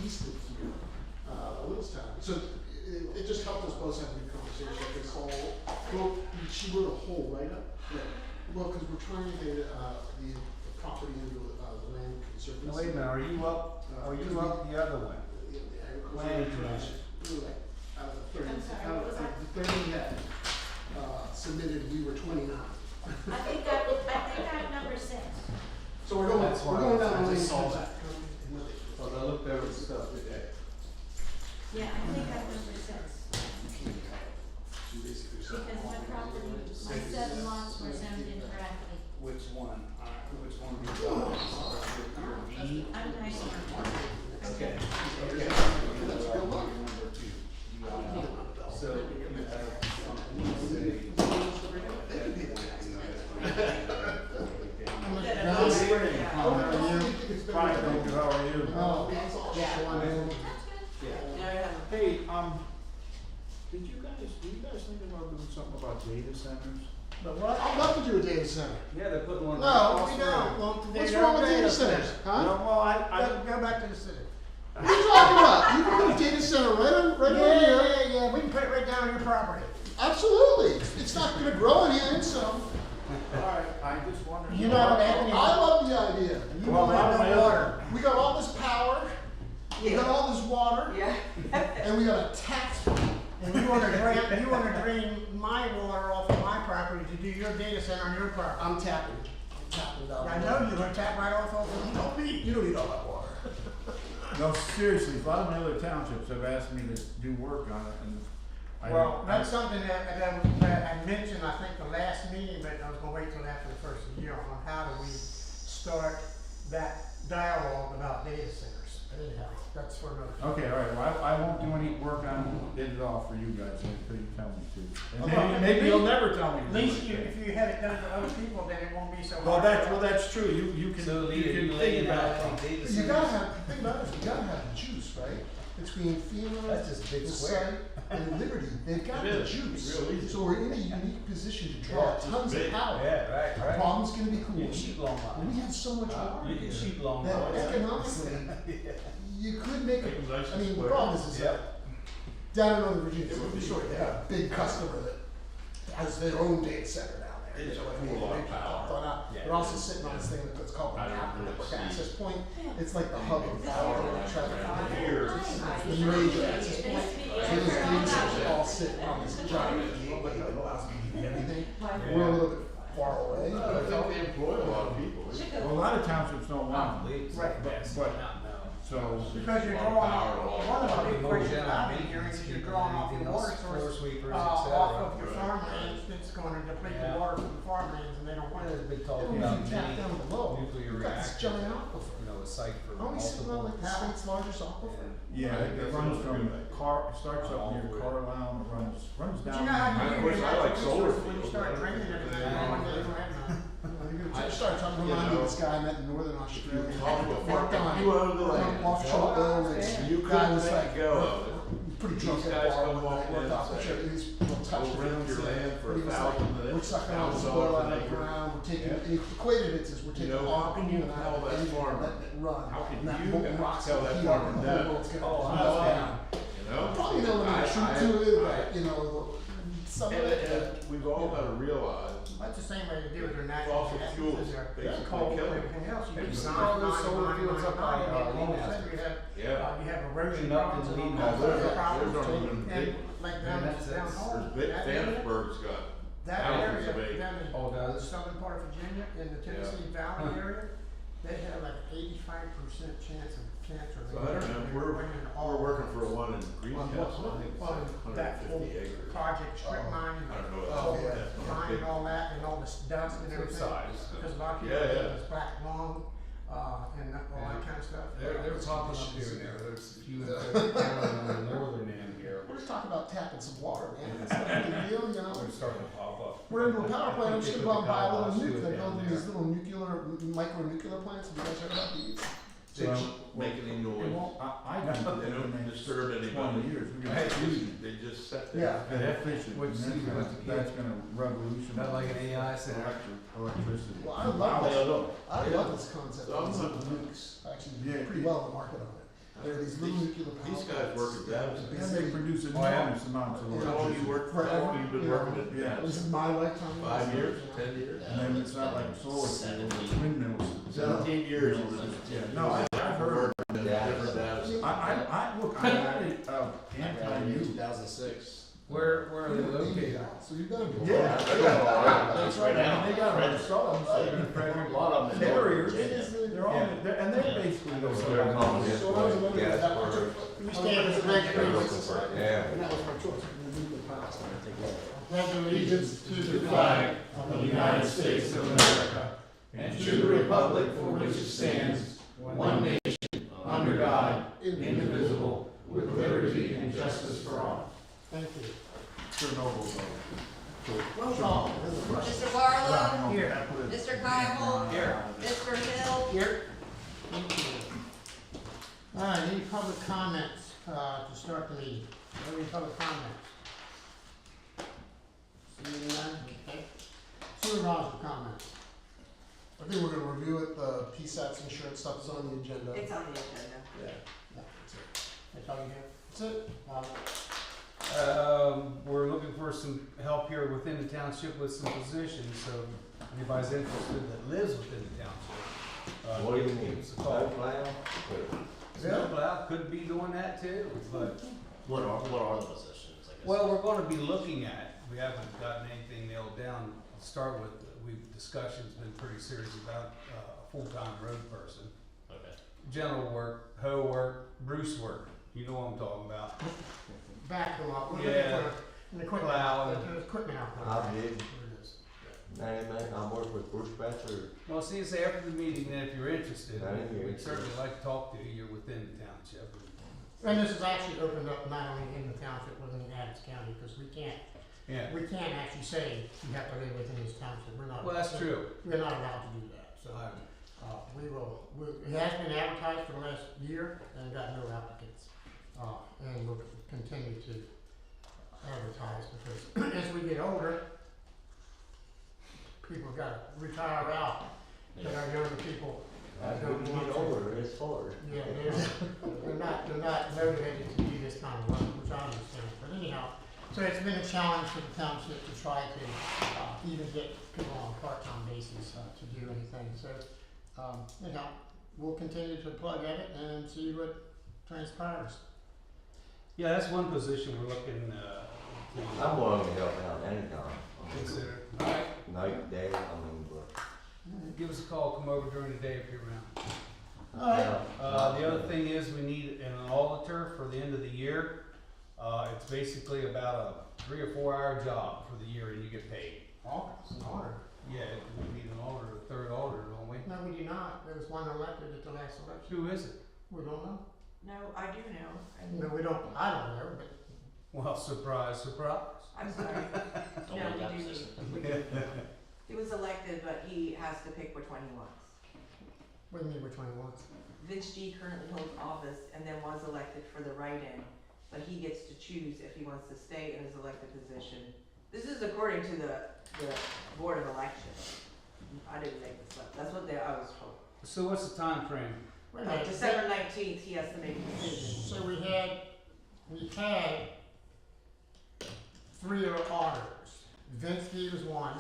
east of here, Littlestown. So it just helped us both have a good conversation. This whole, well, she wrote a whole write-up. Well, because we're trying to get the property into the land conservancy. Now, wait a minute, are you up the other way? Land commission. We were like, out of the 30, I'm sorry, out what was of that? the 30 that submitted, we were 29. I think I'm number 6. So we're going down the lane. saw that. So I looked over the stuff today. Yeah, I think I'm number 6. Because my property, my 7 lots were zoned incorrectly. Which one? Which one do you want? D? I'm 91. Okay. That's a good one. Number 2. You got it. So you have something to say. Fine, thank you, how are you? Oh, Yeah. Hey, do you guys think about doing something about data centers? But what? I'd love to do a data center. Yeah, they're putting one. No, we don't. What's wrong with data centers? Huh? No, well, I Go back to the city. What are you talking about? You can put a data center right over here. Yeah, we can put it right down on your property. Absolutely. It's not going to grow anything, so. alright, I just wondered. You know what, Anthony? I love the idea. You Well, won't have my no other- water. We got all this power. We got all this water. Yeah. And we got a tax. And you wanna drain my water off of my property to do your data center on your property. I'm tapping down. I know you're gonna tap right off of it. You don't need all that water. No, seriously, a lot of my other townships have asked me to do work on it, and Well, that's something that I mentioned, I think, the last meeting, but I was gonna wait till after the first of the year on how do we start that dialogue about data centers. Anyhow, that's for another. Okay, alright, well, I won't do any work on it at all for you guys until you tell me to. And maybe you'll never tell me to. At least if you had it done for other people, then it won't be so hard. Well, that's true, you can, So you Leah, can you laying think out about any it. data You gotta centers? have, the thing about it is, you gotta have the juice, right? Between FEMA, That's just a big the square. site, and Liberty. They've got It the is. juice. Real easy. So we're in a unique position to draw Yeah, it's tons of big. power. Yeah, right, The right. problem's gonna be You cool. can sheet long And we line. have so much water You can here sheet long that line. economically, you could make Make them a, nice I and mean, the square. problem is Yep. that down in Northern Virginia, It would be sure, they have a big customer that has their own data center down there. It's So, like, a whole lot of they power. thought out. Yeah. They're also sitting on this thing that's called I an don't really see- access point. It's like the hub of power and traffic. Here. The major access point. So those data centers all sit on this giant gateway that allows you to do everything. We're a little bit far away. I think they employ a lot of people. Well, a lot of townships don't want them, Right. but, so. Because you're drawing off, one of the big questions I've been hearing is you're drawing off your water source, sweepers, off of your Right. farmlands, it's gonna deplete the Yeah. water from the farmlands, and they don't want There's it. a big talk And if about you tap mini down below, nuclear you've got this reactors, giant aquifer. you know, a site for Aren't we sitting on like the multiple. state's largest aquifer? Yeah, it runs from starts up near Carlisle, and runs But down. you know how Of you course, get I that like solar resource when you fields, start but I drinking don't it, think and they then do. you don't have none. I started talking to this guy I met in Northern Australia. Talk about Worked on you own the land. offshore oil rigs. You Guy couldn't was let like, go of it. pretty drunk These at a guys bar come one walk night, in worked and off the say, ship, he's real touched "We'll rent your land for He was like, $1,000 we're sucking all this $1,000 oil out an of the acre." ground, we're taking, Yeah. and he equated it as we're taking know, all how can you and tell that letting farmer? it run. How can And that you molten rock's tell gonna that heat up, farmer and the that? whole world's gonna Oh, melt I down. You know? Probably an element of truth to it, but, you know, some of And it. we've all got to realize, That's the same way to do with their natural fossil gas, fuels is their basically coal, kill and it. everything else. You Have can you seen nine, all those nine, solar nine, fields nine, up by, nine, and all of a Lena's? sudden Yeah. you have erosion Nothing problems and all leading kinds to of that. problems. There's not even And big- like Yeah, down, that's- down home, Big that area, Vandenberg's got that thousands of area, acres. down in Oh, does the it? southern part of Virginia, in the Tennessee Valley Huh. area, they have like 85% chance of cancer. So I don't know, we're working for one in Greencastle, I think it's On like that whole 150 acres. project, strip mining, I don't know what Oh, that's, yeah. that's not mining big. all that, and all this dust and Good everything. size. Because a lot of people Yeah, think yeah. it's black lung, and all that kind of stuff. They're popping up here and there, there's a few down on the northern end here, We're just talking about tapping some water, man. It's not a big deal, you know. they're starting to pop up. We're into a power plant, I'm just gonna go out and buy a little They put the nuke, they're down building there. these little micro nuclear plants, have you guys heard about these? They don't make any noise, I don't they don't disturb 20 anybody. years, we're gonna Hey, have fusion. They just set Yeah. there. And efficient, What'd you see and when I was a kid? that's gonna revolutionize. Not like an AI center. Electricity. Well, I love this concept of nukes, actually, Yeah. pretty well in the market on it. They're these little nuclear power These guys work at plants. Dallas. And they produce Oh, yeah. enormous amounts of How long you electricity. worked, Forever, how long you been you working know. at Yeah. It was Dallas? in my lifetime. 5 years, 10 years? And then it's not like solar, it's windmills. 17 years. You know, yeah, no, I've heard. Different data. Look, I'm not anti-nuke. 2006. Where are they located? So you've done good. Yeah, That's right now. They got our subs, A lot of them. in carriers, Virginia. they're all, and they basically know They're calling something. this So I was way, wondering gas if that for, We stand as a next they're group. looking for, yeah. And that was my choice, the nuclear power plant. Pledge allegiance to the flag of the United States of America and to the republic for which it stands, one nation, under God, indivisible, with liberty and justice for all. Thank you. Chernobyl, Roll call. Mr. Barlow, Here. Mr. Kyle, Here. Mr. Hill, Here. Thank you. All right, any public comments, to start the meeting? Any public comments? Seeing none, okay. Supervisor comments. I think we're gonna review it, the PSAT's insurance stuff is on the agenda. it's on the agenda. Yeah, Yeah. that's it. That's all you have? That's it. We're looking for some help here within the township with some positions, so if anybody's interested that lives within the township. What do you give mean? us a call. Snowplow? Snowplow could be doing that too, but, What are the positions, I guess? well, we're gonna be looking at, we haven't gotten anything nailed down. To start with, discussion's been pretty serious about a full-time road person. Okay. General work, hoe work, Bruce work, you know what I'm talking about. Backhoe up. We're Yeah. looking for an equipment, Plow. there's equipment out there. I did. There it is. I'm working with Bruce Batcher. Well, see, it's after the meeting, then if you're interested, I am we'd interested. certainly like to talk to you, you're within the township. And this is actually opened up not only in the township, but in Adams County, because we can't actually say you have to live within this township, we're not. Well, that's true. We're not allowed to do that, so, it has been advertised for the last year and got no applicants. And we'll continue to advertise, because as we get older, people gotta retire out, and our younger people don't want to. older, it's hard. Yeah, they're not motivated to do this kind of work, which I understand, but anyhow, so it's been a challenge for the township to try to, even get people on a part-time basis, to do anything, so, anyhow, we'll continue to plug at it and see what transpires. Yeah, that's one position we're looking, I'm willing to help out anytime. consider. Alright, Night, day, but. give us a call, come over during the day if you're around. Alright, The other thing is we need an auditor for the end of the year. It's basically about a 3 or 4 hour job for the year and you get paid. it's an honor. Yeah, we need an auditor, a third auditor, don't we? No, we do not, there was one elected at the last election, Who is it? we don't know. No, I do know. No, we don't, I don't know, but Well, surprise, surprise. I'm sorry. Don't No, want that we do position. need. He was elected, but he has to pick which one he wants. what do you mean, which one he wants? Vince G currently holds office and then was elected for the write-in, but he gets to choose if he wants to stay in his elected position. This is according to the Board of Elections. I didn't make this up, that's what I was told. So what's the time frame? Wait a minute. December 19th, he has to make a decision. So we had 3 auditors. Vinsky was one,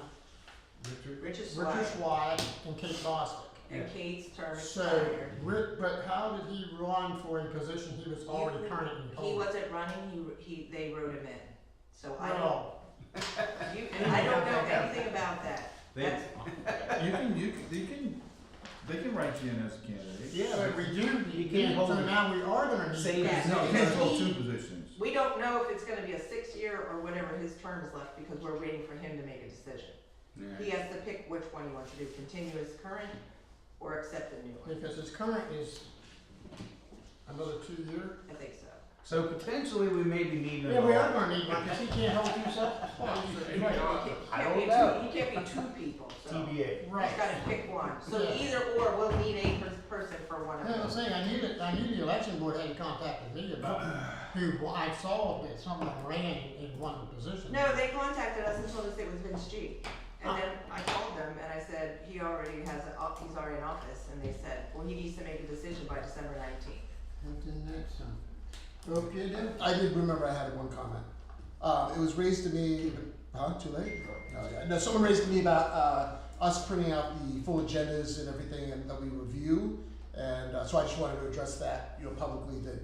Richard? Richard Richard Swire Swire, and Kate Bostic. and Kate's term So, expired. but how did he run for a position he was already currently He holding? wasn't running, they wrote him in. So I don't, Well, I don't know anything about that. They- That's, They can write you in as a candidate. Yeah, but we do, He can't hold so it. now we are gonna need. Same as- No, you because can't hold he- 2 positions. we don't know if it's gonna be a 6-year or whatever his term is left because we're waiting for him to make a decision. He has to pick which one he wants to do, continue his current or accept a new one. Because his current is another 2 year. I think so. So potentially we may be needing an Yeah, we are auditor. gonna need one, cause he can't hold 2 spots. I don't He know. can't be 2 people, so. TBA. Right. He's gotta pick one. So Yeah. either or, we'll need a person for one of Yeah, I'm them. saying, I knew the election board hadn't contacted me about who, I saw that someone ran in one of the positions. No, they contacted us and told us it was Vince G. And then I called them and I said, he's already in office, and they said, well, he needs to make a decision by December 19th. Anything next time? Okay then? I did remember I had one comment. It was raised to me, too late? No, yeah, no, someone raised to me about, us printing out the full agendas and everything and that we review. And, so I just wanted to address that, publicly, that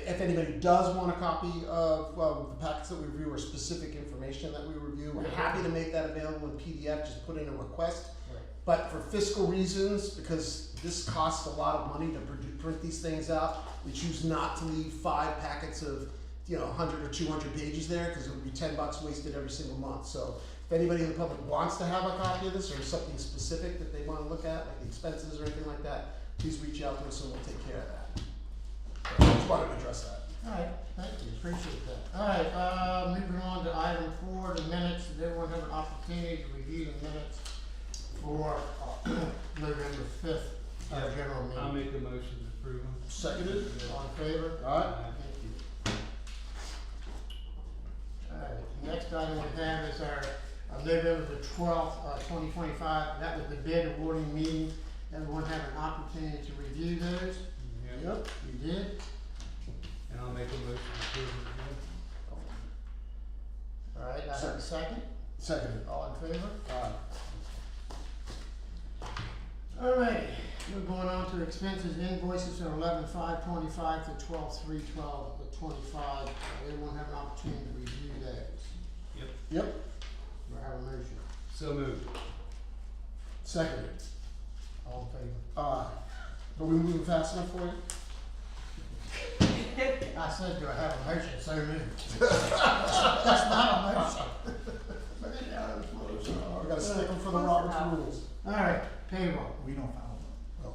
if anybody does want a copy of, the packets that we review or specific information that we review, we're happy to make that available in PDF, just put in a request. Right. But for fiscal reasons, because this costs a lot of money to print these things out, we choose not to leave 5 packets of, 100 or 200 pages there, because it would be $10 wasted every single month. So if anybody in the public wants to have a copy of this, or something specific that they want to look at, like the expenses or anything like that, please reach out to us and we'll take care of that. So I just wanted to address that. Alright, thank you, appreciate that. Alright, moving on to item 4, the minutes. Did everyone have an opportunity to review the minutes for November 5th, general meeting? I'll make a motion to approve them. Seconded? All in favor? Alright. Thank you. Alright, next item we have is our November the 12th, 2025. That was the bid awarding meeting. Everyone have an opportunity to review those? Yep. You did? And I'll make a motion to approve them. Alright, I have a second. Seconded. All in favor? Alright. Alright, we're going on to expenses, invoices from 11/5/25 to 12/3/12/25. Everyone have an opportunity to review those. Yep. Do I have a motion? So moved. Seconded. All in favor? Are we moving fast enough for you? I said, do I have a motion? So moved. That's not a motion. We gotta stick them for the Robert's rules. Alright, payroll. We don't follow them.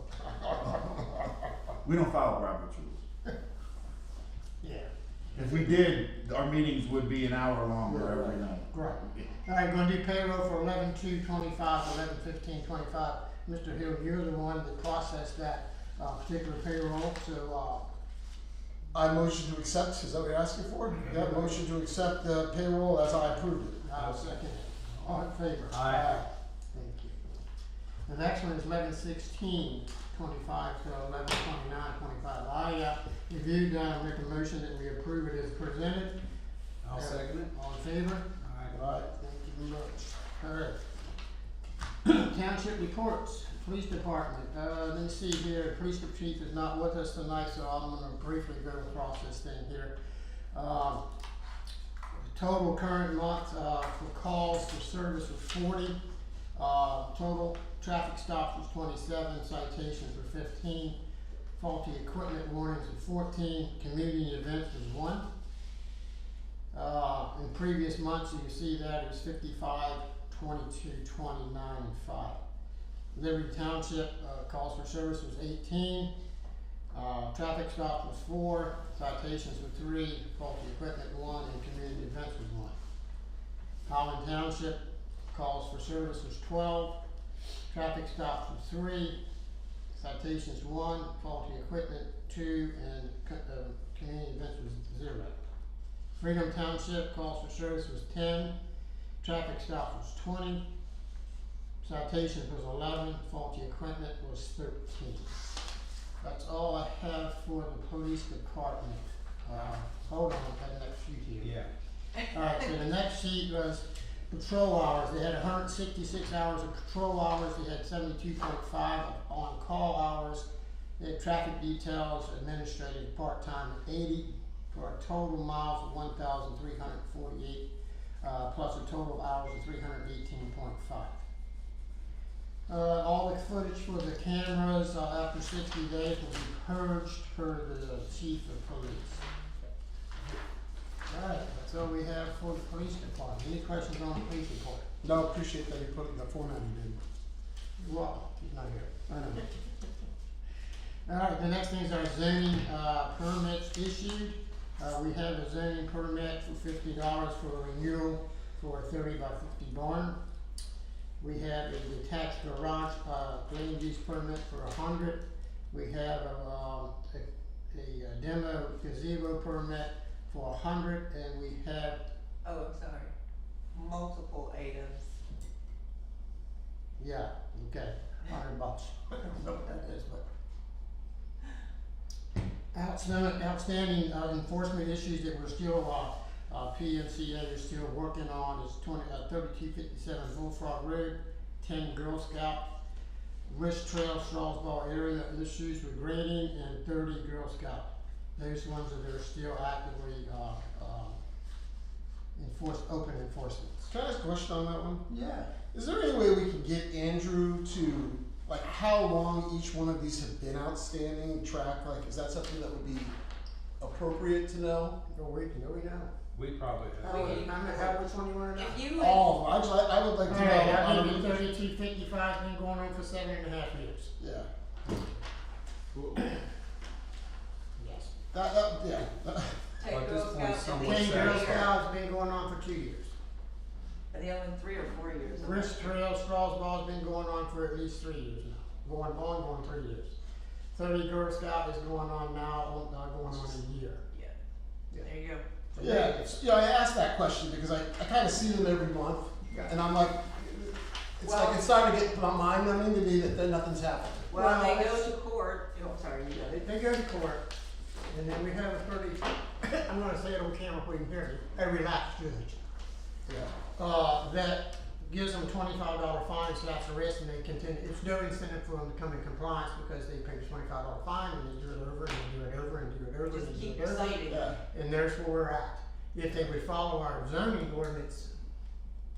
We don't follow Robert's rules. Yeah. If we did, our meetings would be an hour longer every night. Right. Alright, gonna do payroll for 11/2/25, 11/15/25. Mr. Hill, you're the one that processed that, particular payroll, so, I motion to accept, is that what you're asking for? Yeah, motion to accept the payroll as I approved it. I'll second it. All in favor? Aye. Thank you. The next one is 11/16/25 to 11/29/25. I, reviewed, make a motion that we approve it as presented. I'll second it. All in favor? Alright. Alright, thank you very much. Alright. Township reports, police department, let me see here, police chief is not with us tonight, so I'm gonna briefly go across this thing here. Total current month, for calls for service was 40, total traffic stops was 27, citations were 15, faulty equipment warnings was 14, community events was 1. In previous months, you can see that it was 55, 22, 29, and 5. Liberty Township, calls for service was 18, traffic stops was 4, citations were 3, faulty equipment 1, and community events was 1. Holland Township, calls for service was 12, traffic stops was 3, citations 1, faulty equipment 2, and community events was 0. Freedom Township, calls for service was 10, traffic stops was 20, citations was 11, faulty equipment was 13. That's all I have for the police department. Hold on, I have the next sheet here. Yeah. Alright, so the next sheet was patrol hours. They had 166 hours of patrol hours, they had 72.5 on-call hours. They had traffic details, administrative part-time at 80, for a total miles of 1,348, plus a total hours of 318.5. All the footage for the cameras, after 60 days will be purged per the chief of police. Alright, that's all we have for the police department. Any questions on the police report? No, appreciate that you put it in the format you did. You're welcome. He's not here. I know. Alright, the next thing is our zoning, permits issued. We have a zoning permit for $50 for a renewal for a 30 by 50 barn. We have a detached garage, land use permit for 100. We have a demo gazebo permit for 100, and we have, Oh, I'm sorry, multiple items. yeah, okay, $100. I don't know what that is, but. Outstanding enforcement issues that we're still, PMCA is still working on is 3257 Bullfrog Road, 10 Girl Scout, Wish Trail, Strasball area issues with grading, and 30 Girl Scout. Those ones that are still actively, open enforcements. Can I ask a question on that one? Yeah. Is there any way we can get Andrew to, like, how long each one of these have been outstanding, track, like, is that something that would be appropriate to know? No, we don't. We probably have. Which one you wanna know? If you, All of them. I would like to know. Alright, I give you 3255, been going on for 7.5 years. Yeah. Yes. Yeah. take At Girl this point, Scouts, someone and Ten said- Girl Scouts been going on for 2 years. are they only 3 or 4 years? Wrist Trail, Strasball's been going on for at least 3 years now. Going 3 years. 30 Girl Scout is going on now, going on a year. Yeah, there you go. Yeah, I asked that question because I kinda see them every month, and I'm like, it's Well- like, it's starting to get my mind numbing to me that nothing's happened. Well, they go it's- to court, oh, sorry, you got it. They go to court, and then we have a 30, I'm gonna say it on camera if we can hear me, a relaxed judge. Yeah. That gives them $25 fine slash arrest, and they continue, it's no incentive for them to come in compliance because they pay the $25 fine, and they do it over, and they do it over, and do it over, Just and do keep it over. citing. Yeah. And there's where we're at. If they would follow our zoning ordinance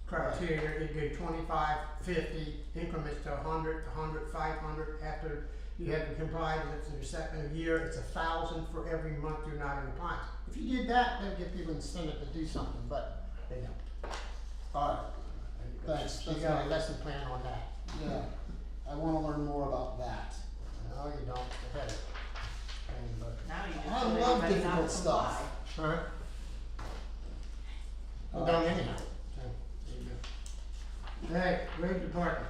criteria, it'd go 25, 50, increments to 100, 500, after you have complied, and it's in your second year, it's 1,000 for every month you're not in compliance. If you did that, that'd give people incentive to do something, but they don't. Alright, thanks. You That's got a fine. lesson plan on that. Yeah, I wanna learn more about that. No, you don't, forget it. Now you just I told love everybody not to difficult stuff. comply. Alright. Well, done anyhow, so, there you go. Alright, road department.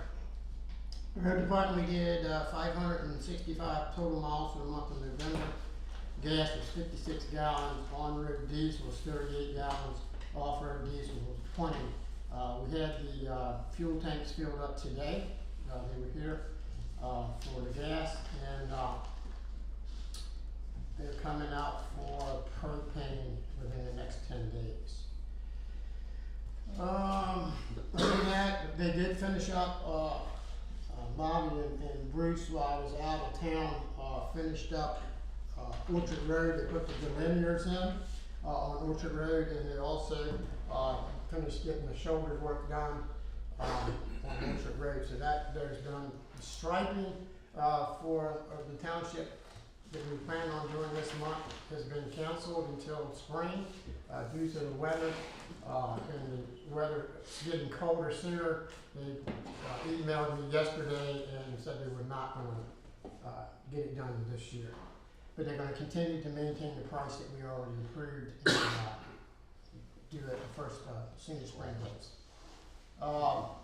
Road department, we did 565 total miles for the month of November. Gas was 56 gallons, on-road diesel was 38 gallons, off-road diesel was 20. We had the fuel tanks filled up today, they were here for the gas, and they're coming out for propane within the next 10 days. Other than that, they did finish up, Bobby and Bruce, while I was out of town, finished up Orchard Road. They put the delineators in on Orchard Road, and they also finished getting the shoulder work done on Orchard Road. So there's done. The striping for the township that we plan on doing this month has been canceled until spring due to the weather. And the weather getting colder sooner. They emailed me yesterday and said they were not gonna get it done this year. But they're gonna continue to maintain the price that we already approved and do it the first, soon as spring hits. What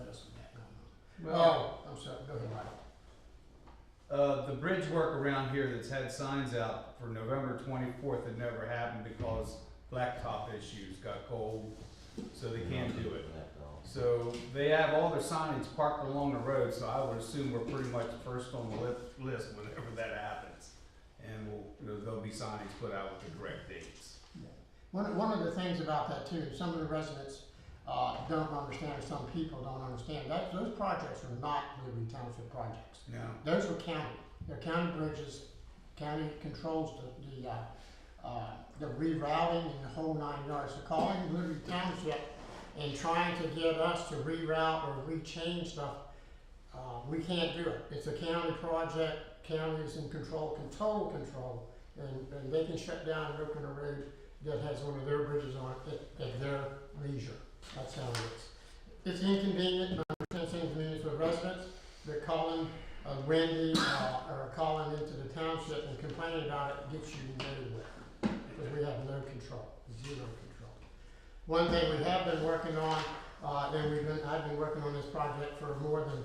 else we got going on? Well, I'm sorry, go ahead, Mike. the bridge work around here that's had signs out for November 24th had never happened because blacktop issues got cold, so they can't do it. So they have all their signage parked along the road, so I would assume we're pretty much first on the list whenever that happens. And there'll be signage put out with the correct dates. Yeah. One of the things about that too, some of the residents don't understand, or some people don't understand, that those projects are not Liberty Township projects. No. Those were county. They're county bridges. County controls the rerouting and the whole 9 yards. So calling Liberty Township and trying to get us to reroute or rechange stuff, we can't do it. It's a county project. County is in control, total control, and they can shut down and open a road that has one of their bridges on it at their leisure. That's how it is. It's inconvenient, but I understand some communities with residents. They're calling Wendy or calling into the township and complaining about it gets you nowhere because we have no control, zero control. One thing we have been working on, I've been working on this project for more than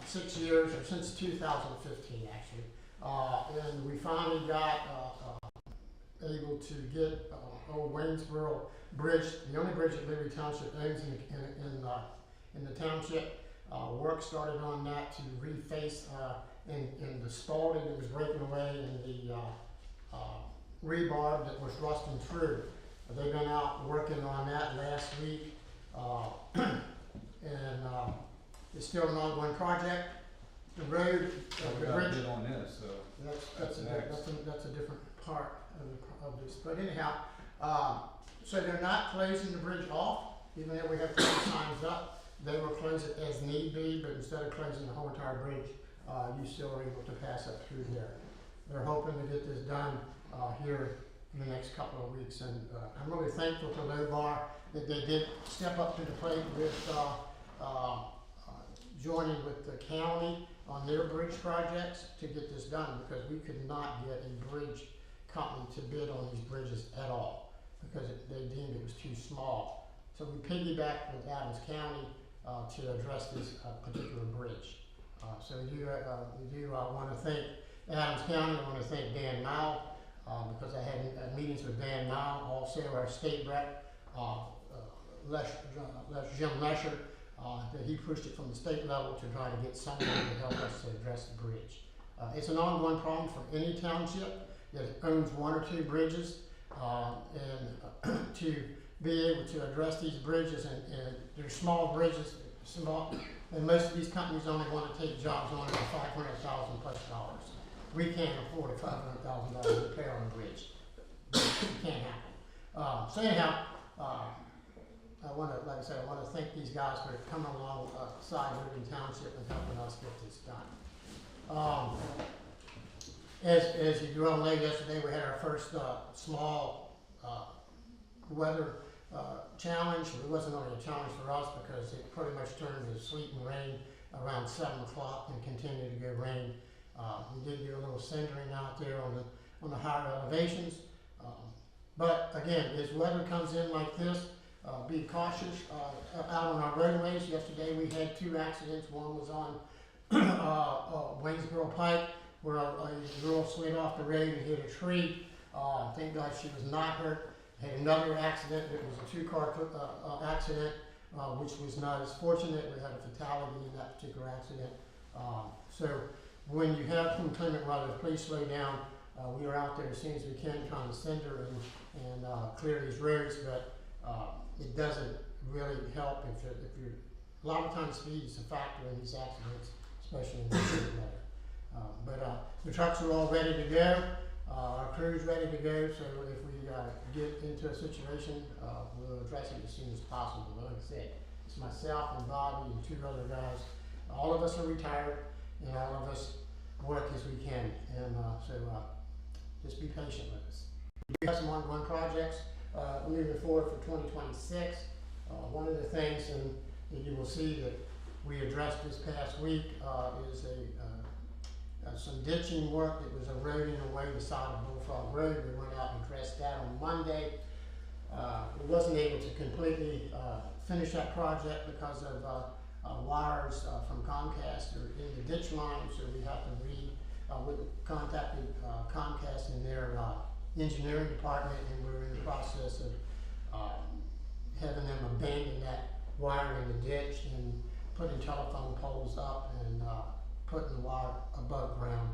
6 years, or since 2015 actually, and we finally got able to get old Waynesboro Bridge, the only bridge that Liberty Township owns in the township. Work started on that to reface in the spalding that was breaking away and the, rebar that was rusting through. They've been out working on that last week, and, it's still an ongoing project. The road, We the gotta bridge, bid on this, so. that's a different part of this, but anyhow, so they're not closing the bridge off, even though we have 3 signs up. They will close it as need be, but instead of closing the whole entire bridge, you still are able to pass up through there. They're hoping to get this done, here in the next couple of weeks, and, I'm really thankful to Lobar that they did step up to the plate with, joining with the county on their bridge projects to get this done, because we could not get a bridge company to bid on these bridges at all, because they deemed it was too small. So we piggybacked with Adams County to address this particular bridge. So we do want to thank Adams County. I want to thank Dan Mao, because I had meetings with Dan Mao, also our state rep, Jim Lesher, that he pushed it from the state level to try to get someone to help us to address the bridge. It's an ongoing problem for any township that owns 1 or 2 bridges, and to be able to address these bridges, and they're small bridges, and most of these companies only want to take jobs on for $500,000 plus. We can't afford a $500,000 repair on a bridge. It can't happen. So anyhow, I want to, like I said, I want to thank these guys for coming alongside Liberty Township and helping us get this done. As you all know, yesterday we had our first small weather challenge. It wasn't only a challenge for us because it pretty much turned to sleet and rain around 7 o'clock and continued to go rain. We did do a little centering out there on the higher elevations. But again, as weather comes in like this, be cautious out on our roadways. Yesterday we had 2 accidents. One was on Waynesboro Pike, where a girl slid off the road and hit a tree. Thank God she was not hurt. Had another accident. It was a 2-car accident, which was not as fortunate. We had a fatality in that particular accident. So when you have inclement weather, please slow down. We are out there as soon as we can trying to cinder and clear these roads, but it doesn't really help if you're, a lot of times speed is a factor in these accidents, especially in the weather. But the trucks are all ready to go. Our crew's ready to go, so if we get into a situation, we'll address it as soon as possible. Like I said, it's myself and Bobby and 2 other guys. All of us are retired, and all of us work as we can, and so just be patient with us. We have some ongoing projects moving forward for 2026. One of the things that you will see that we addressed this past week is some ditching work that was eroding away the side of Bullfrog Road. We went out and addressed that on Monday. We wasn't able to completely finish that project because of wires from Comcast are in the ditch line, so we have to we contacted Comcast in their engineering department, and we're in the process of having them abandon that wire in the ditch and putting telephone poles up and putting the wire above ground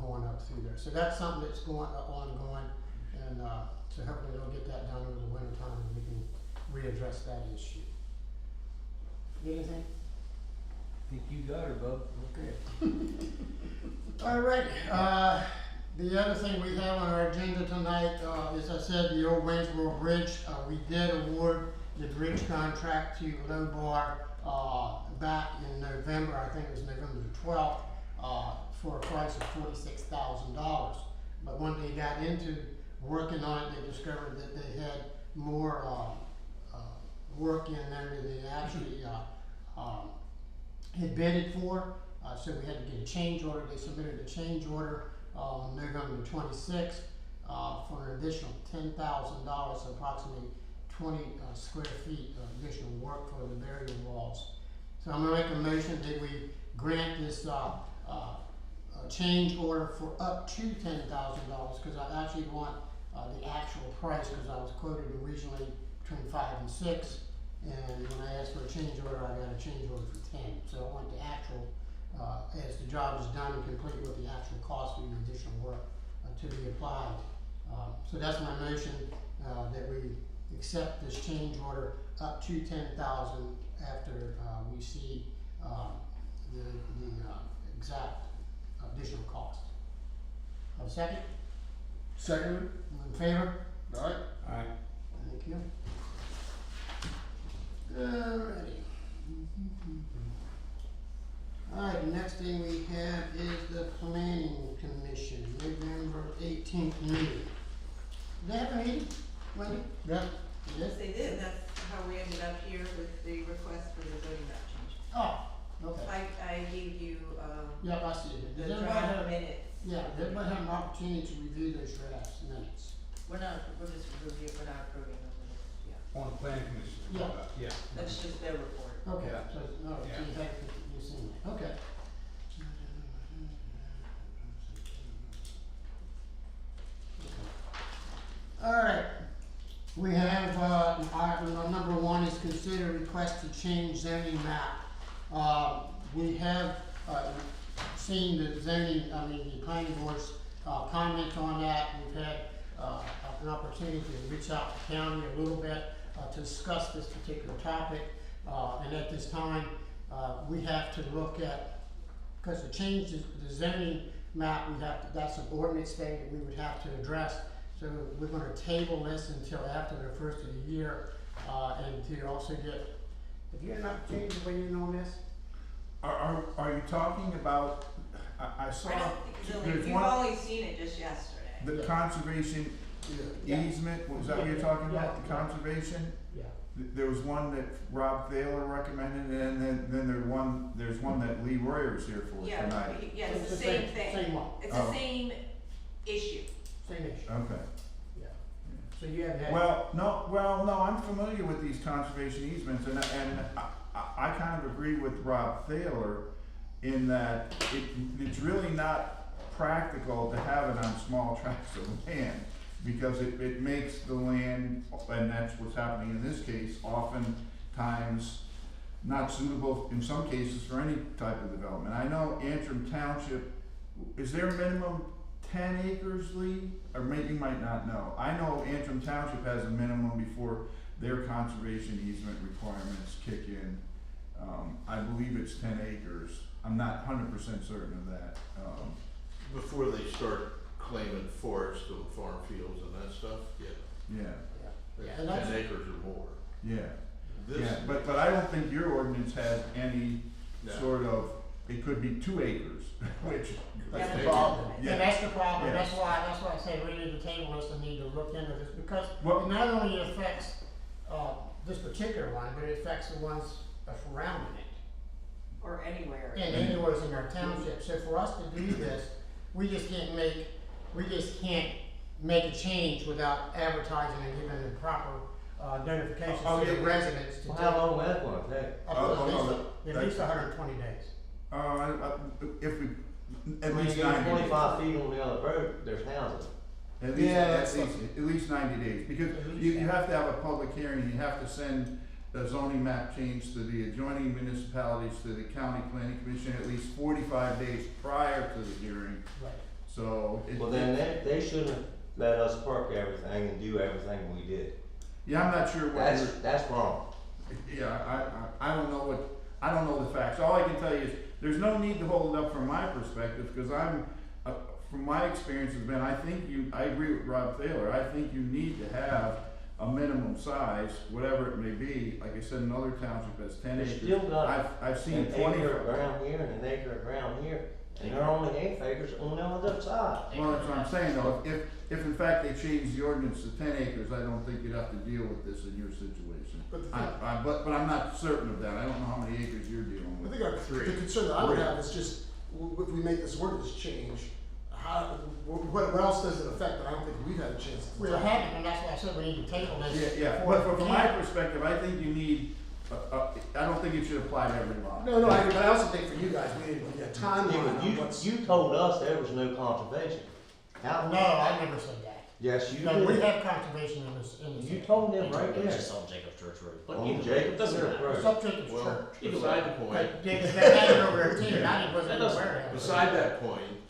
going up through there. So that's something that's ongoing, and so hopefully they'll get that done over the winter time and we can readdress that issue. Anything? I think you got her, bub. Okay. All right. The other thing we have on our agenda tonight, as I said, the old Waynesboro Bridge. We did award the bridge contract to Lobar back in November. I think it was November the 12th, for a price of $46,000. But when they got into working on it, they discovered that they had more work in there than they actually had bidded for, so we had to get a change order. They submitted a change order on November the 26th for an additional $10,000, approximately 20 square feet of additional work for the burial walls. So I'm going to make a motion that we grant this change order for up to $10,000, because I actually want the actual price, because I was quoted originally between 5 and 6. And when I asked for a change order, I got a change order for 10. So I want the actual as the job is done and complete with the actual cost of the additional work to be applied. So that's my motion, that we accept this change order up to 10,000 after we see the exact additional cost. Have a second? Second, All in favor? alright, Alright, Thank you. Alrighty. Alright, the next thing we have is the planning commission, November 18th meeting. Did they have a meeting, Wendy? yeah, Yes, they did, that's how we ended up here with the request for the zoning map change. Oh, okay. I gave you, Yep, I see it. the Does everybody draft have, minutes. yeah, does everybody have an opportunity to review those drafts minutes? We're just reviewing, we're not approving them, yeah. on the planning commission. Yeah. Yeah. That's just their report. Okay, Yeah. so, no, so Yeah. you have, you've seen it, okay. Alright, we have, item number one is consider request to change zoning map. We have, seen the zoning, the planning board's, comment on that. We've had, an opportunity to reach out to the county a little bit, to discuss this particular topic. And at this time, we have to look at, because to change the zoning map, we have to, that's an ordinance thing that we would have to address. So we're gonna table this until after the first of the year, and to also get, have you had an opportunity to weigh in on this? Are you talking about, I saw, I don't think it's only, there's you've one, only seen it just yesterday. the conservation Yeah. easement, was that what you're talking about, the conservation? Yeah. There was one that Rob Thaler recommended, and then there's one that Lee Royer was here for Yeah, tonight. yeah, it's the same thing. Same one, It's Oh. the same issue. same issue, Okay. yeah. So you haven't had. Well, no, I'm familiar with these conservation easements, and I kind of agree with Rob Thaler in that it's really not practical to have it on small tracts of land, because it makes the land, and that's what's happening in this case, oftentimes not suitable in some cases for any type of development. I know Antrim Township, is there a minimum 10 acres, Lee? Or maybe you might not know. I know Antrim Township has a minimum before their conservation easement requirements kick in. I believe it's 10 acres. I'm not 100% certain of that. Before they start claiming forest and farm fields and that stuff, Yeah, Yeah, it's and that's- 10 acres or more. yeah, This, yeah. But I don't think your ordinance has any no. sort of, it could be 2 acres, which, That's Yeah, the that's problem, Yeah. and that's the problem, Yes. that's why I say we need to table this and need to look into this, because Well- it not only affects, this particular one, but it affects the ones surrounding it. Or anywhere. And anywhere in our township, so for us to do this, we just can't make a change without advertising and giving the proper, notifications Oh, to the yeah. residents to Well, take. how long that gonna take? At least 120 days. if we, at When you least go 90 days. 25 feet on the other road, there's houses. At least, Yeah, at least 90 days, because At least you that. have to have a public hearing, you have to send a zoning map change to the adjoining municipalities, to the county planning commission at least 45 days prior to the hearing, Right. so. Well, then they shouldn't have let us park everything and do everything we did. Yeah, I'm not sure what you're. That's wrong. Yeah, I don't know the facts. All I can tell you is, there's no need to hold it up from my perspective, because from my experience has been, I agree with Rob Thaler, I think you need to have a minimum size, whatever it may be. Like I said, another township has 10 They acres. still got I've seen an 20. acre of ground here and an acre of ground here, and they're only 8 acres on the other side. Well, that's what I'm saying though, if in fact they change the ordinance to 10 acres, I don't think you'd have to deal with this in your situation. But the thing- But I'm not certain of that, I don't know how many acres you're dealing I with. think the concern that I would have is just, if we make this ordinance change, what else does it affect? I don't think we've had a chance to. We haven't, and that's why I said we need to table this. Yeah, before but we from my can. perspective, I think you need, I don't think it should apply to every lot. No, I agree, but I also think for you guys, we need a Yeah, timeline but on what's. you told us there was no conservation. How? No, I never said that. Yes, you No, we did. have conservation in this, You told them right It's there. just on Jacob Church Road, but On either way, Jacob it doesn't Church matter. Road. It's up to the Well, church. beside the point, But they had it over there too, and I wasn't That doesn't- aware of it. beside that point,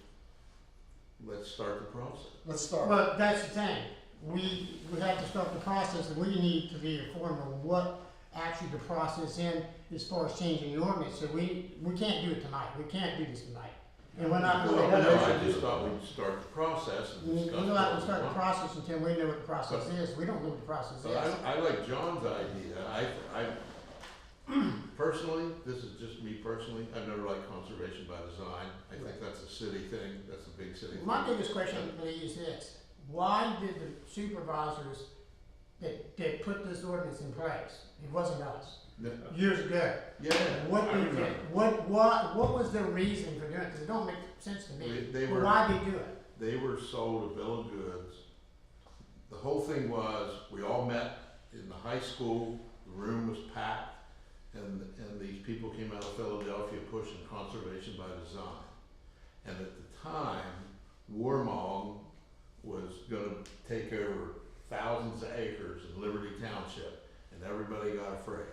let's start the process. Let's start. But that's the thing, we have to start the process, and we need to be informed of what actually the process in as far as changing the ordinance, so we can't do it tonight, we can't do this tonight. And we're not Well, gonna, no, I just thought we'd start the process and we're discuss. not what gonna we start the want. process until we know what the process is, we don't know what the process is. But I like John's idea. I personally, this is just me personally, I've never liked conservation by design. I think that's a city thing, that's a big city thing. My biggest question really is this, why did the supervisors that put this ordinance in place, it wasn't us, No, years ago, yeah, what I did remember. what was their reason for doing it? 'Cause it don't make sense to me. They Well, were, why did they do it? they were sold a bill of goods. The whole thing was, we all met in the high school, the room was packed, and these people came out of Philadelphia pushing conservation by design. And at the time, Warmong was gonna take over thousands of acres in Liberty Township, and everybody got afraid.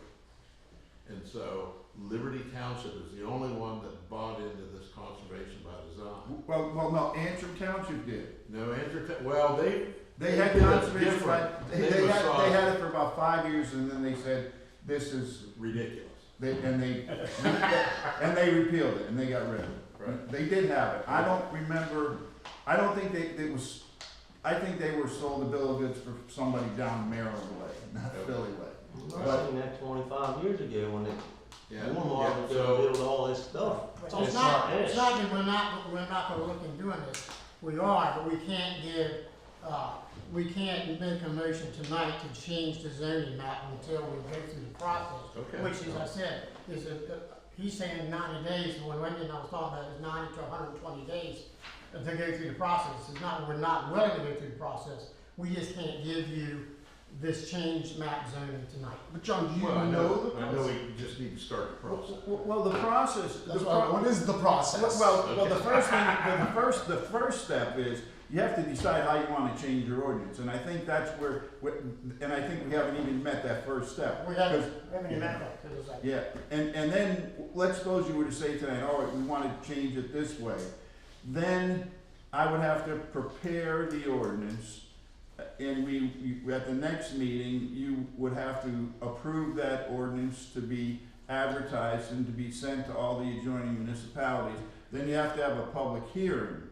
And so Liberty Township is the only one that bought into this conservation by design. Well, no, Antrim Township did. No, well, They had did it conservation, different. they They had, it for about 5 years, and then they said, this is, ridiculous. and they repealed it, and they got rid of it. Right. They did have it. I don't remember, I don't think I think they were sold a bill of goods for somebody down Maryland way, not Okay. Philly way. I seen that 25 years ago when they, Yeah, Walmart yeah, was so, gonna build all this stuff. It's It's not, not it's ish. not that we're not gonna look into doing this, we are, but we can't we can't make a motion tonight to change the zoning map until we go through the process. okay. Which, as I said, he's saying 90 days, when Wendy and I was talking about it, is 90 to 120 days to go through the process. It's not, we're not willing to go through the process, we just can't give you this changed map zoning tonight. But John, do you Well, know the I know process? we just need to start the process. Well, the process. That's what is the process? Well, the first thing, the first step is, you have to decide how you wanna change your ordinance, and I think that's where, and I think we haven't even met that first step. We 'Cause- haven't even met that, 'cause it's like, Yeah, and then, let's suppose you were to say tonight, all right, we wanna change it this way. Then, I would have to prepare the ordinance, and at the next meeting, you would have to approve that ordinance to be advertised and to be sent to all the adjoining municipalities. Then you have to have a public hearing.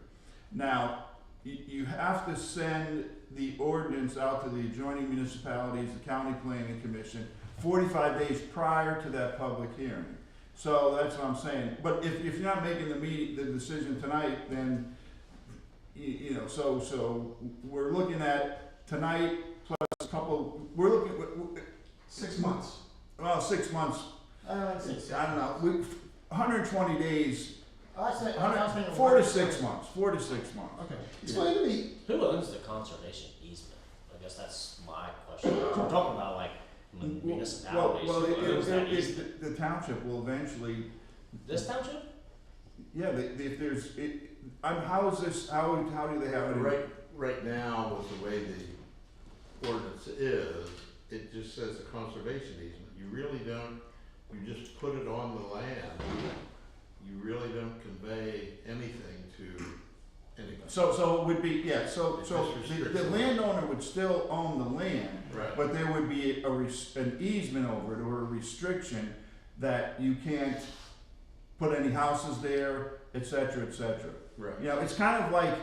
Now, you have to send the ordinance out to the adjoining municipalities, the county planning commission, 45 days prior to that public hearing. So that's what I'm saying. But if you're not making the decision tonight, then, you know, so we're looking at tonight plus a couple, we're looking, 6 months. well, 6 months, I don't know, 120 days, I was thinking 4 to 6 months, 4 to 6 months. Okay. Explain to me. Who owns the conservation easement? I guess that's my question. We're talking about like municipalities. Well, Who owns that easement? the township will eventually, This township? yeah, if there's, how is this, how do they have it? Right now, with the way the ordinance is, it just says a conservation easement. You really don't, you just put it on the land. You really don't convey anything to anybody. So it would be, yeah, so It's just the restricted. landowner would still own the land, Right. but there would be an easement over it or a restriction that you can't put any houses there, et cetera, et cetera. Right. You know, it's kind of like,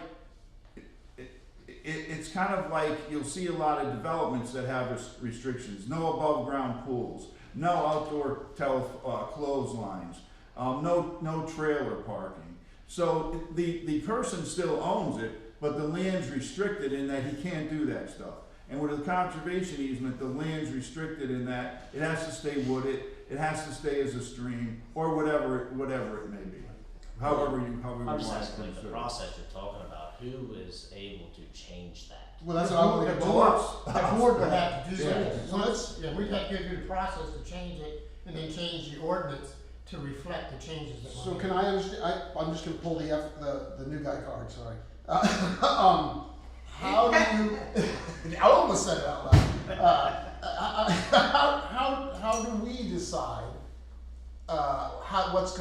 it's kind of like you'll see a lot of developments that have restrictions. No above ground pools, no outdoor clotheslines, no trailer parking. So the person still owns it, but the land's restricted in that he can't do that stuff. And with a conservation easement, the land's restricted in that it has to stay wooded, it has to stay as a stream, or whatever it may be. However you I'm want just to asking, like, the consider. process you're talking about, who is able to change that? Well, that's what I want to The get board, to. the board would have to do Yeah. that. So let's- Yeah, we'd have to go through the process to change it, and then change the ordinance to reflect the changes that So we're can making. I understand, I'm just gonna pull the new guy card, sorry. How do you,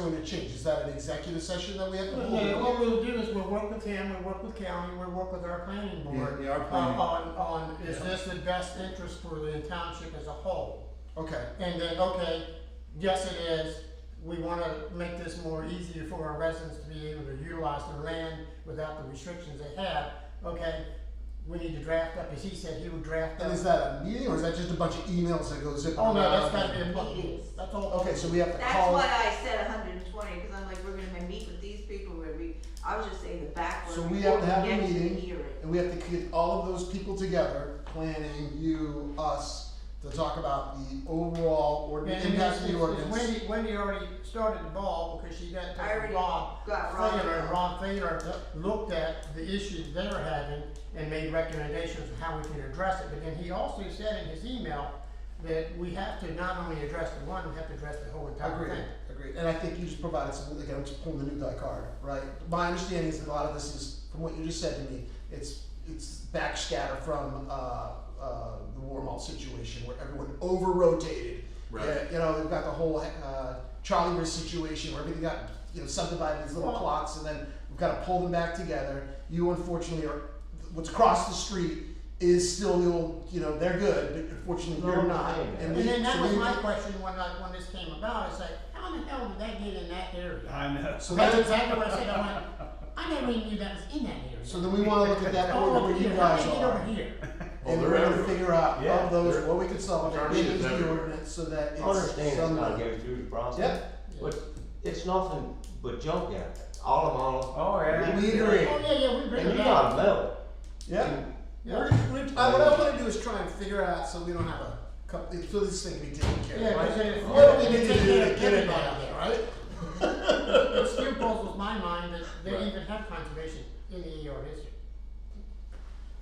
going to change? Is that an executive session that we have to hold? Yeah, what we'll do is we'll work with him, we'll work with county, we'll work with our planning board. Yeah, our planning. On, is this the best interest for the township as a whole? Okay, And then, okay, yes it is, we wanna make this more easier for our residents to be able to utilize their land without the restrictions they have. Okay, we need to draft up, as he said, he would draft up. and is that a meeting, or is that just a bunch of emails that go zipping Oh, around? no, that's gotta be a public, Meetings. that's all. Okay, so we have to That's call. why I said 120, because I'm like, we're gonna meet with these people, I was just saying the backward So we before have to have a get to the meeting, hearing. and we have to get all of those people together, planning, you, us, to talk about the overall ordinance, And impact of the it's- ordinance. Wendy already started the ball because she got I already to Rob got Ron. Thaler, and Ron Thaler looked at the issues they were having and made recommendations of how we can address it. But then he also said in his email that we have to not only address the one, we have to address the whole entire Agreed, thing. agreed, and I think you just provided some, again, I'm just pulling the new guy card, right? My understanding is that a lot of this is, from what you just said to me, it's backscatter from, the Warmalt situation where everyone over-rotated. Right. Yeah, you know, we've got the whole, Charlie Risk situation where everything got, you know, subdivided into little Well- plots, and then we've gotta pull them back together. You unfortunately are, what's across the street is still the old, you know, they're good, but unfortunately you're not. And we- then that so was we- my question when this came about, it's like, how in the hell did that get in that area? I know. So That's that's, exactly what I said, I went, I never even knew that was in that area. so then we wanna look at that Oh, order over where you here, how guys did it get over are. here? Oh, And they're we're gonna everywhere. figure out Yeah, of those, they're- what we can solve, Attorneys get into the everywhere. ordinance so that I it's. understand it's some- gotta go through the process. Yep, But it's nothing but junk out there. All Oh, yeah. we agree. Oh, yeah, we bring and it you down. gotta know. Yeah. Yeah. What I wanna do is try and figure out, so we don't have a couple, so this thing can be taken care Yeah, of, right? because if- What do we need to if do they to get it can't down there, right? It still puzzles my mind that they Right. even have conservation in the ER district.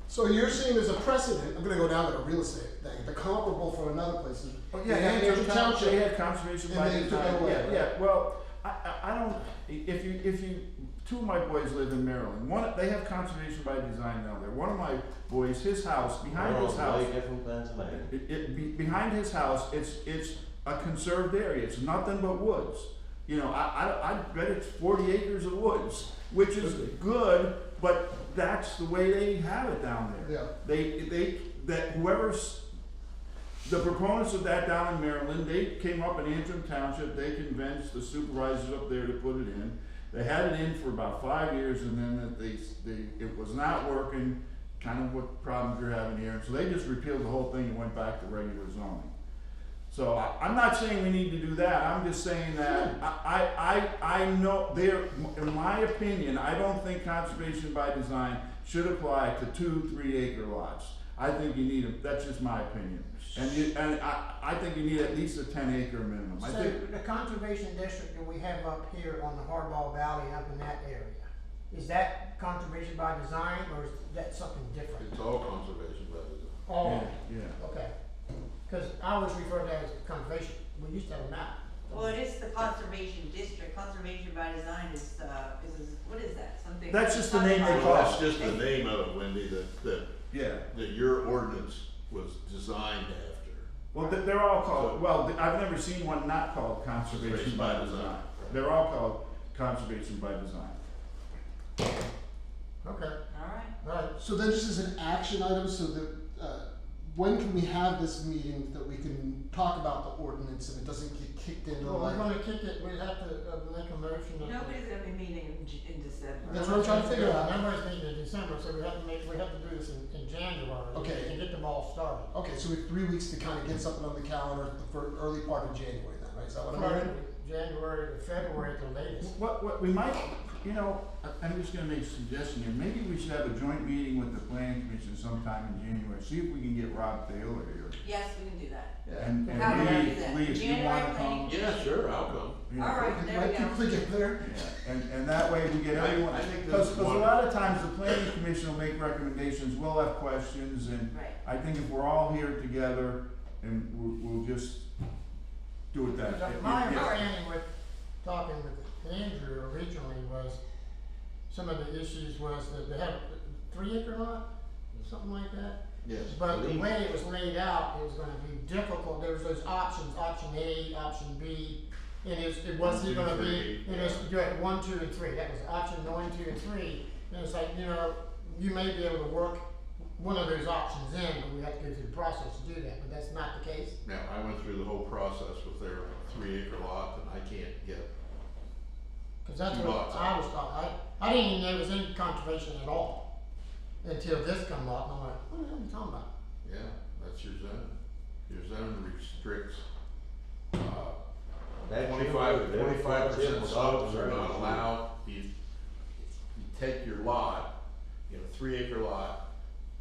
So you're saying there's a precedent, I'm gonna go down to the real estate thing, the comparable for another place is. Oh, they have Andrew they Township, had conservation and by they took design, it away, yeah, right? yeah, well, I don't, if you, two of my boys live in Maryland, they have conservation by design down there, one of my boys, his house, behind his house, Way different than Pennsylvania. behind his house, it's a conserved area, it's nothing but woods. You know, I bet it's 40 acres of woods, which is good, but that's the way they have it down there. Yeah. That whoever's, the proponents of that down in Maryland, they came up in Antrim Township, they convinced the supervisors up there to put it in. They had it in for about 5 years and then it was not working, kind of what problems you're having here, so they just repealed the whole thing and went back to regular zoning. So I'm not saying we need to do that, I'm just saying that I know in my opinion, I don't think conservation by design should apply to 2-3 acre lots. I think you need that's just my opinion. And I think you need at least a 10 acre minimum. I So think, the conservation district that we have up here on the Hardball Valley up in that area, is that conservation by design or is that something different? It's all conservation by design. Oh, yeah. okay. Cause I always refer to that as conservation, we used to have a map. Well, it is the conservation district, conservation by design is, what is that, something? That's just the name they call it. That's just the name of it, Wendy, Yeah. that your ordinance was designed after. Well, they're all called, well, I've never seen one not called conservation by design. They're all called conservation by design. Okay, Alright, alright. So then just as an action item, so that, when can we have this meeting that we can talk about the ordinance and it doesn't get kicked into Well, we're like? gonna kick it, we have to make a motion. nobody's gonna be meeting in December. That's what I'm trying to figure out. Nobody's meeting in December, so we have to do this in January. Okay. And get the ball started. Okay, so we have 3 weeks to kind of get something on the calendar for early part of January then, right? Is that what I'm hearing? January to February at the latest. What we might, you know, I'm just gonna make a suggestion here, maybe we should have a joint meeting with the planning commission sometime in January, see if we can get Rob Taylor here. Yes, we can do that. And How would I do that? Lee, if you January wanna planning? come. Yeah, sure, I'll come. you know, Alright, there we Might go. people get there? Yeah, and that way we get everyone, I think cause that's a one- lot of times the planning commission will make recommendations, we'll have questions, and Right. I think if we're all here together, and we'll just do it that. My yeah. understanding with talking with Andrew originally was, some of the issues was that they have 3 acre lot, something like that. Yes. But the way it was laid out, it was gonna be difficult, there was those options, option A, option B, and it wasn't 1, 2, gonna be, 3, and it's, you had 1, 2, and 3, that was option 1, 2, and 3, and it's like, you know, you may be able to work one of those options in, but we have to go through the process to do that, but that's not the case. Now, I went through the whole process with their 3-acre lot, and I can't get, Cause that's Two what lots. I was thought, I didn't even know there was any conservation at all, until this come up, and I'm like, what the hell are you talking about? yeah, that's your zone. Your zone restricts, That's 25% slopes are not allowed. You take your lot, you know, 3-acre lot,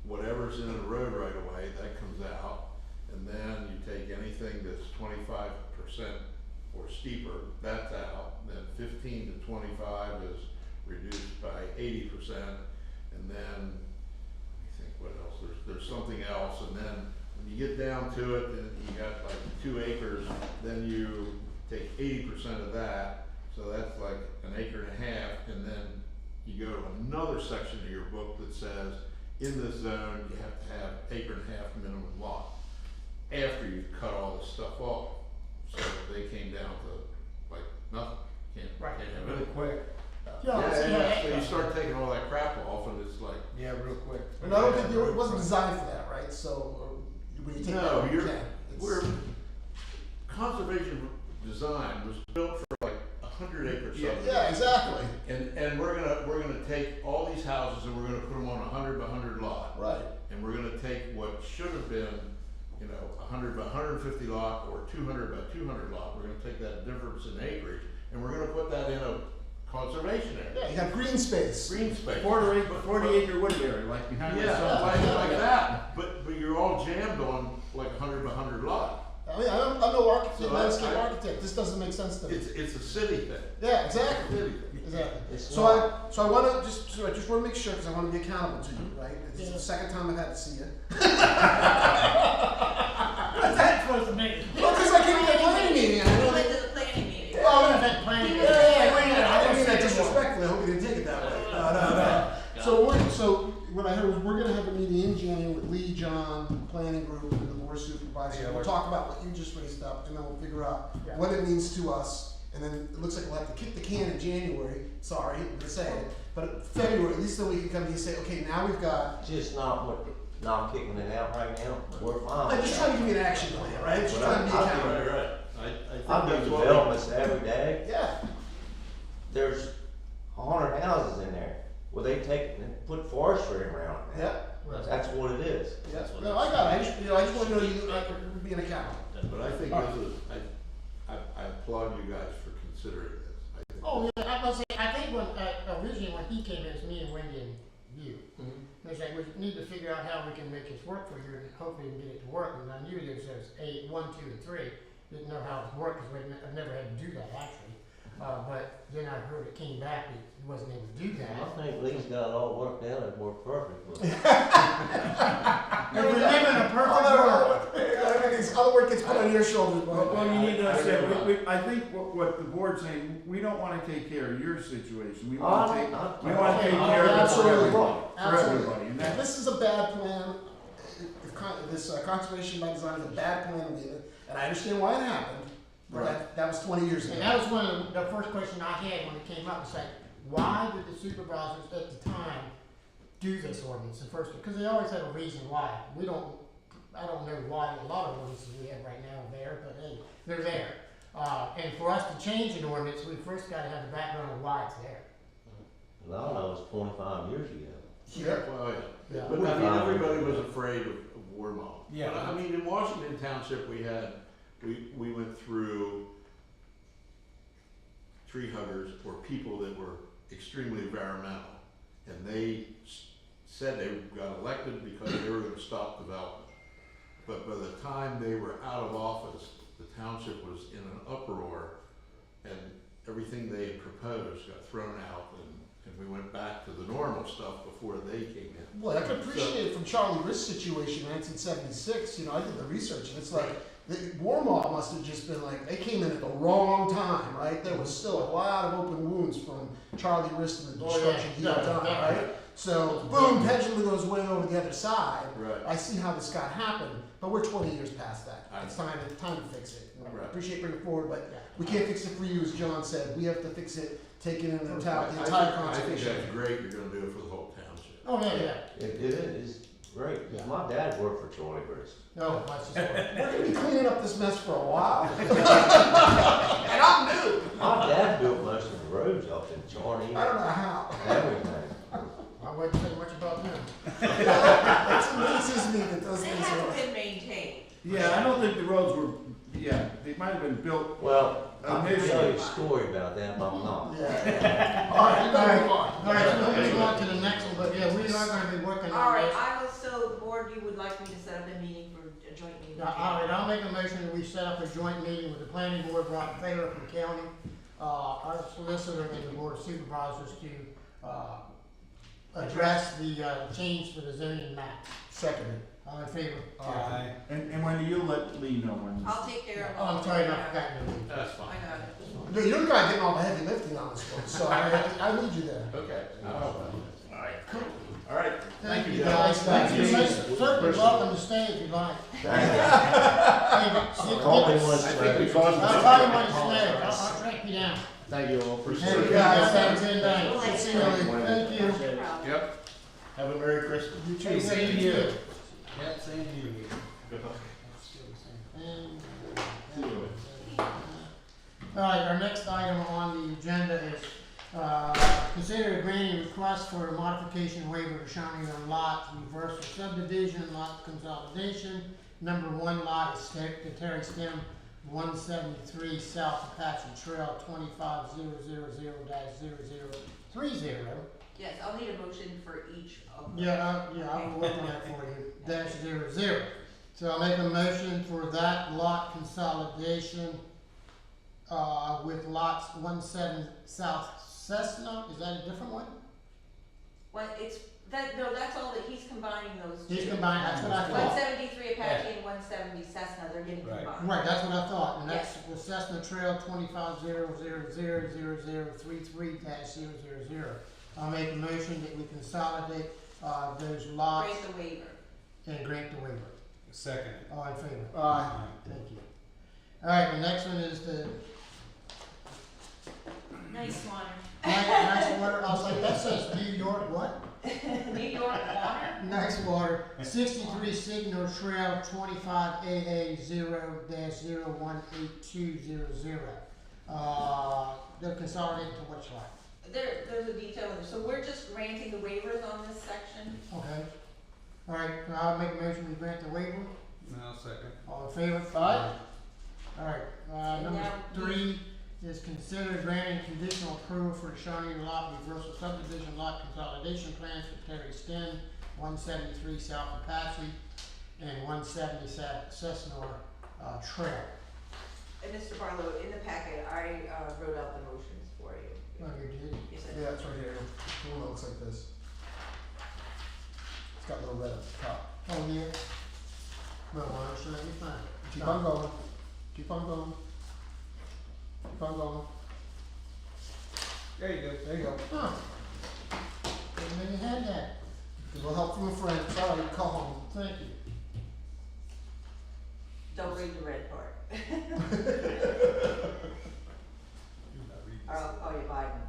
whatever's in the road right away, that comes out. And then you take anything that's 25% or steeper, that's out. Then 15 to 25 is reduced by 80%. And then, let me think what else, there's something else. And then when you get down to it, then you got like 2 acres, then you take 80% of that, so that's like 1.5 acres, and then you go to another section of your book that says, in this zone, you have to have 1.5 acre minimum lot, after you've cut all this stuff off. So they came down to like nothing, can't have Really it. quick. Yeah, so you start taking all that crap off, and it's like, Yeah, real quick. And I don't think it wasn't designed for that, right? So, or when you take no, that, you can. we're, conservation design was built for like 100-acre subdivision. Yeah, exactly. And we're gonna take all these houses and we're gonna put them on a 100 by 100 lot. Right. And we're gonna take what should have been, you know, 100 by 150 lot or 200 by 200 lot. We're gonna take that difference in acreage and we're gonna put that in a conservation area. Yeah, you got green space. Green space. 40-acre wood area, like behind the Yeah, sun. like that. But you're all jammed on like 100 by 100 lot. I mean, I'm no architect, So landscape I- architect. This doesn't make sense to me. It's a city thing. Yeah, It's a exactly. city thing. Exactly. It's So not. I want to just want to make sure because I want to be accountable to you, right? This is the second time I've had to see you. What's that supposed to mean? Well, because I came to the planning meeting and I We know went that. to the planning meeting. Well, I had planning. yeah, I didn't mean that disrespectfully. I hope you didn't take it that way. No. So what I heard was we're going to have a meeting in January with Lee, John, planning group, and the board of supervisors. Yeah, We'll talk about what you just raised up, and then we'll figure out Yeah. what it means to us. And then it looks like we'll have to kick the can in January. Sorry, I'm gonna say it, but February, at least then we can come to you and say, okay, now we've got. Just not kicking it out right now, we're fine. I'm just trying to give you an action plan, right? Just Well, trying to be I- accountable. Right. I think I do that's what developments every day, Yeah. there's 100 houses in there, well, they take and put forestry around it. Yeah. That's what it is. Yeah. That's what No, it I is. got it. I just want to know you being accountable. But I think this is, I applaud you guys for considering this. I think Oh, yeah, I was say, I think when, originally when he came in, it was me and Wendy and you. It was like, we need to figure out how we can make this work for you and hopefully we can get it to work. And I knew there was 8, 1, 2, and 3. Didn't know how it would work because I've never had to do that actually. But then I heard it came back, he wasn't able to do that. I think Lee's got it all worked out, it worked perfectly. And we live in a perfect world. Other work gets put on your shoulders, but. Well, you need to understand, I think what the board's saying, we don't wanna take care of your situation, we wanna take care of it for Absolutely. everybody, for Absolutely. everybody, and If that's. this is a bad plan, this conservation by design is a bad plan, and I understand why it happened, but that was 20 years ago. And that was one of the first questions I had when it came up. It's like, why did the supervisors at the time do this ordinance in first? Because they always have a reason why. I don't know why a lot of ordinances we have right now are there, but hey, they're there. And for us to change an ordinance, we first gotta have the background of why it's there. A lot of it was 25 years ago. Yeah. Well, yeah. Yeah. But I mean, everybody was afraid of Warmont. Yeah. But, I mean, in Washington Township, we went through tree huggers or people that were extremely environmental. And they said they got elected because they were gonna stop development. But by the time they were out of office, the township was in an uproar and everything they had proposed got thrown out and we went back to the normal stuff before they came in. Well, I can appreciate it from Charlie Rist's situation in 1976. I did the research, and it's like Warmont must have just been like they came in at the wrong time, right? There was still a lot of open wounds from Charlie Rist and the destruction he had done, right? So, boom, pendulum goes way over the other side. Right. I see how this got happen, but we're 20 years past that. I- It's time to fix it. I Right. appreciate bringing it forward, but we can't fix it for you, as John said. We have to fix it, taking into account the I entire think that's conservation. great, you're gonna do it for the whole township. Oh, yeah. It is great. Yeah. My dad worked for Troy Bruce. No, my sister. We're gonna be cleaning up this mess for a while. And I'm new. My dad built most of the roads up in Charney, I don't know how. everything. I wouldn't say much about them. It's just me that does They things haven't wrong. been maintained. Yeah, I don't think the roads were, they might have been built. Well, I can tell you a Initially. story about that, but I'm not. Yeah. All right, you gotta move on. All right, so we'll move on to the next one, but yeah, we are gonna be working All on right, this. I will, so the board, you would like me to set up a meeting for a joint meeting? All right, I'll make a motion that we set up a joint meeting with the planning board, Rob Taylor from county, our solicitor and the board of supervisors to, address the, change for the zoning map. Second. All in favor? Aye. And when you let Lee know when. I'll take care of it. Oh, I'm sorry, I forgot to do That's I fine. got it. Dude, you're the guy getting all the heavy lifting on this one, so I need you there. Okay. it. All right. Thank you, guys. Thank you. You're certainly welcome to stay if you'd like. Call me once. I think we I'll caused. tell you when to stay, I'll track you down. Thank you all for Thank you, serving. guys, have a good night. Thank See you later. Thank you. No problem. Yep. Have a Merry Christmas. You too. Hey, same to you. Yep, same to you. All right, our next item on the agenda is, consider granting request for a modification waiver to Shawnee Run lot, reversal subdivision, lot consolidation. Number one lot is the Terry Stem 173 South Apache Trail 25000-0030. Yes, I'll need a motion for each of them. Yeah, I'll work on that for you, -00. So I'll make a motion for that lot consolidation, with lots 17 South Cessna, is that a different one? Well, it's, no, that's all that, he's combining those two. He's combined, that's what I One thought. seventy-three Apache and 170 Cessna, they're getting Right. combined. Right, that's what I thought, and that's the Cessna Trail 250000033-000. I'll make a motion that we consolidate, those lots Grant the waiver. and grant the waiver. Second. All in favor? Aye. Thank you. All right, the next one is the Nice one. nice water, I was like, that says New York what? New York water? Nice water, 63 Signal Trail 25 AA 0-018200. They're consolidated to which lot? There's a detail in there, so we're just granting the waivers on this section. Okay. All right, I'll make a motion, we grant the waiver. No, second. All in favor? Aye. All right, And number now 3 is consider granting conditional approval for the Shawnee lot reversal subdivision lot consolidation plans for Terry Stem, 173 South Apache, and 170 Cessna Trail. And Mr. Barlow, in the packet, I wrote out the motions for you. Oh, you did? You said- Yeah, it's right here. The one that looks like this. It's got a little red at the top. Oh, yeah. Well, why don't you let me find it? Keep on going. Keep on going. Keep on going. There you go. There you go. Huh. Didn't know you had that. A little help from a friend. Sorry, call home. Thank you. Don't read the red part. Or I'll call you Biden.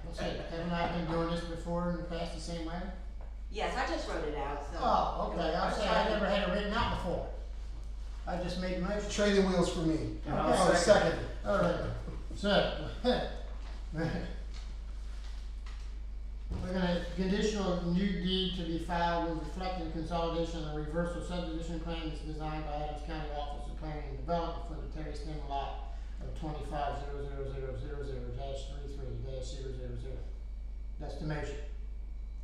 I'll say, haven't I been doing this before in the past the same way? Yes, I just wrote it out, so. Oh, okay, I'll say I never had it written out before. I just made motion. Training wheels for me. Okay. Oh, second. All right, so, we're gonna, conditional new deed to be filed with reflecting consolidation and reversal subdivision plan is designed by Adams County Office of Planning and Development for the Terry Stem lot of 25-00000-33-000. That's the motion.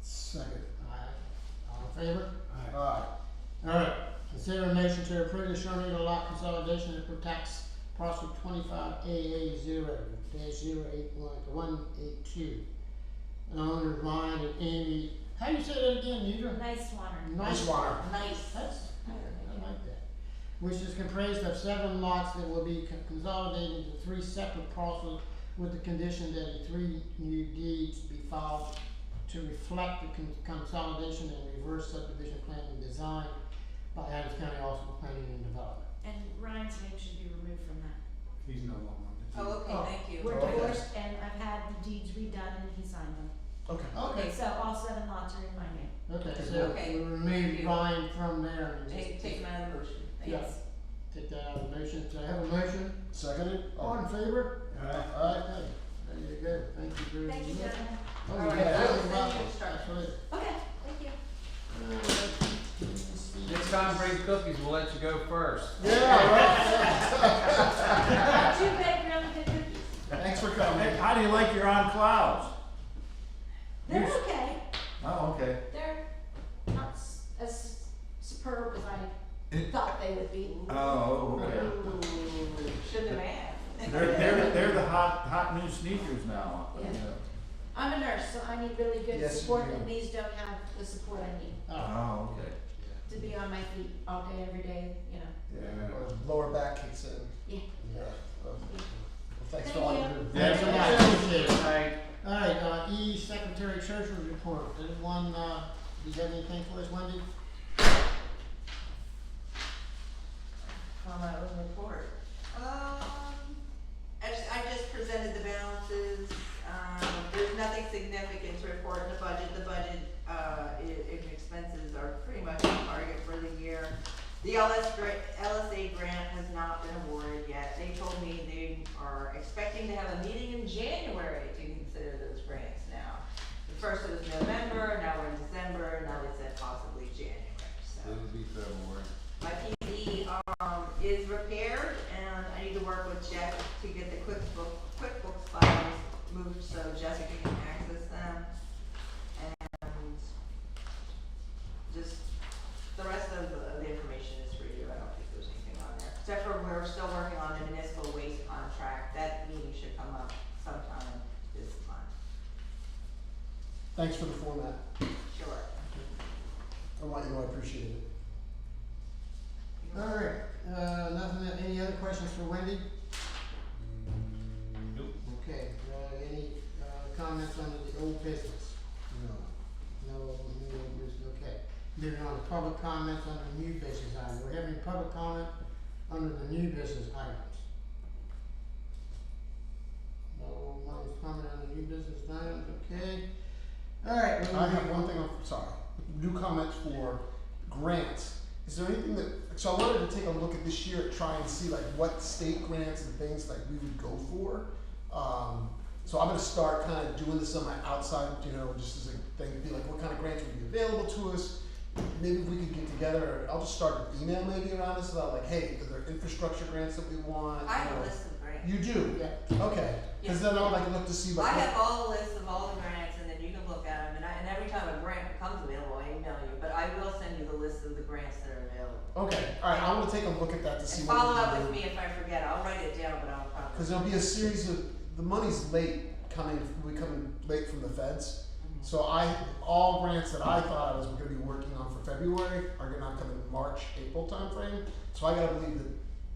Second. All in favor? Aye. Alright, consider a motion to approve the Shawnee lot consolidation that protects parcel 25AA 0-081-182. And owners Ryan and Amy, how do you say that again, Nita? Nice water. Nice water. Nice. That's, I like that. Which is comprised of 7 lots that will be consolidated into 3 separate parcels with the condition that 3 new deeds be filed to reflect the consolidation and reverse subdivision planning and design by Adams County Office of Planning and Development. And Ryan's name should be removed from that. He's no longer on the team. Oh, okay, thank you. We're Okay. divorced and I've had the deeds redone and he signed them. Okay. Okay, So all 7 lots are in my name. okay, so Okay. we remove Ryan from there and Take just him out of the motion, Yeah. thanks. take that out of the motion. So I have a motion, Seconded? all in favor? Alright. Alright, there you go, thank you very much. Thank you, gentlemen. Oh, All yeah, right, that I'll was send about you it. instructions. That's Okay, thank you. right. Next time bring cookies, we'll let you go first. Yeah, right. Not too big, really good cookies. Thanks for coming. Hey, how do you like your on clouds? They're Yes. okay. Oh, okay. They're not as superb as I thought they would be. Oh, okay. Ooh, shouldn't have asked. They're the hot new sneakers now. Yeah. I'm a nurse, so I need really good Yes, you support, do. and these don't have the support I need Oh, okay. to be on my feet all day, every day, you know. Yeah, or lower back kicks in. Yeah. Yeah. Well, thanks for Thank all you you. do. Yeah. Thanks a lot, appreciate it. Alright, Alright, E, Secretary Treasurer Report, anyone, do you have anything for us, Wendy? On my own report. Actually, I just presented the balances, there's nothing significant to report in the budget. The budget, expenses are pretty much on target for the year. The LSA grant has not been awarded yet. They told me they are expecting to have a meeting in January to consider those grants now. At first it was November, now we're in December, now they said possibly January, so. it'll be February. My PC, is repaired, and I need to work with Jeff to get the QuickBooks files moved so Jessica can access them. And just, the rest of the information is for you, I don't think there's anything on there. Except for we're still working on the municipal waste contract, that meeting should come up sometime this month. Thanks for the format. Sure. I want you to know I appreciate it. Alright, nothing, any other questions for Wendy? Nope. Okay, any, comments on the old business? No. No, new old business, okay. Moving on to public comments on the new business item, we're having public comment under the new business items. No one's comment on the new business items, okay. Alright, I have one thing, sorry, new comments for grants. Is there anything that, so I wanted to take a look at this year, try and see like what state grants and things like we would go for. So I'm gonna start kind of doing this on my outside, just as a thing, be like, what kind of grants would be available to us? Maybe we could get together, I'll just start an email maybe around this about like, hey, are there infrastructure grants that we want? I have a list of grants. You do? Yeah. Okay, cause then I'll like look to see like. I have all the lists of all the grants, and then you can look at them, and every time a grant becomes available, I email you, but I will send you the list of the grants that are available. Okay, alright, I wanna take a look at that to see And what we follow can up do. with me if I forget, I'll write it down, but I'll probably. Cause there'll be a series of, the money's late coming, we coming late from the feds. So all grants that I thought I was gonna be working on for February are gonna come in March, April timeframe. So I gotta believe that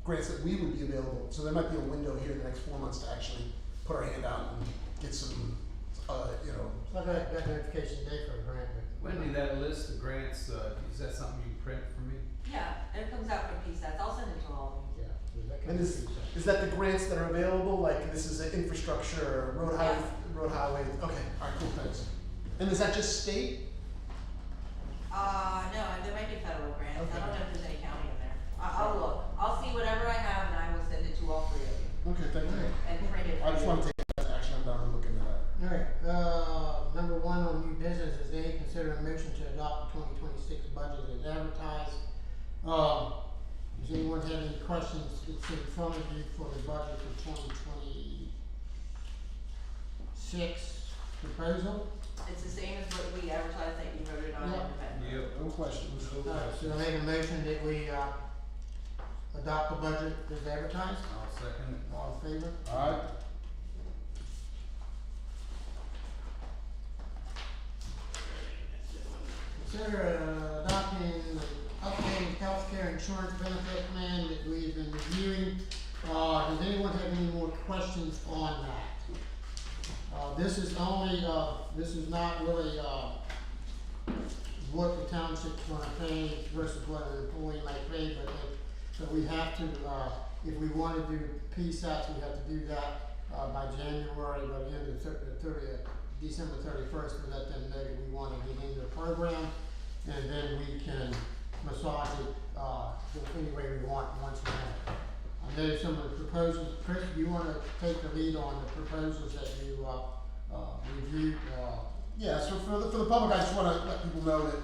grants that we would be available, so there might be a window here in the next 4 months to actually put our hand out and get some, It's not got notification date for a grant, but. Wendy, that list of grants, is that something you print for me? Yeah, and it comes out from PSATs, I'll send it to all of you. Yeah, that And kind of. is that the grants that are available, like this is an infrastructure, road highway, okay, alright, cool, thanks. And is that just state? No, there might be federal grants, Okay. I don't know if there's any county in there. I'll look, I'll see whatever I have, and I will send it to all 3 of you, Okay, thank you. and print it for I just you. wanna take that as action, I'm down to look into that. Alright, number 1 on new business is they consider a motion to adopt the 2026 budget as advertised. Does anyone have any questions that's in front of you for the budget for 2026 proposal? It's the same as what we advertised that you voted on in Yeah. November. Yep. No questions. So I make a motion that we, adopt the budget as advertised, I'll second it. all in favor? Alright, Consider adopting the updated healthcare insurance benefit plan that we've been reviewing. Does anyone have any more questions on that? This is only, this is not really, what the township's gonna pay versus what an employee might pay, but we have to, if we wanna do PSATs, we have to do that, by January, by the end of December 31st, we let them know that we wanna get into the program, and then we can massage it, any way we want once we have it. I know some of the proposals, Chris, do you wanna take the lead on the proposals that you, reviewed, Yeah, so for the public, I just wanna let people know that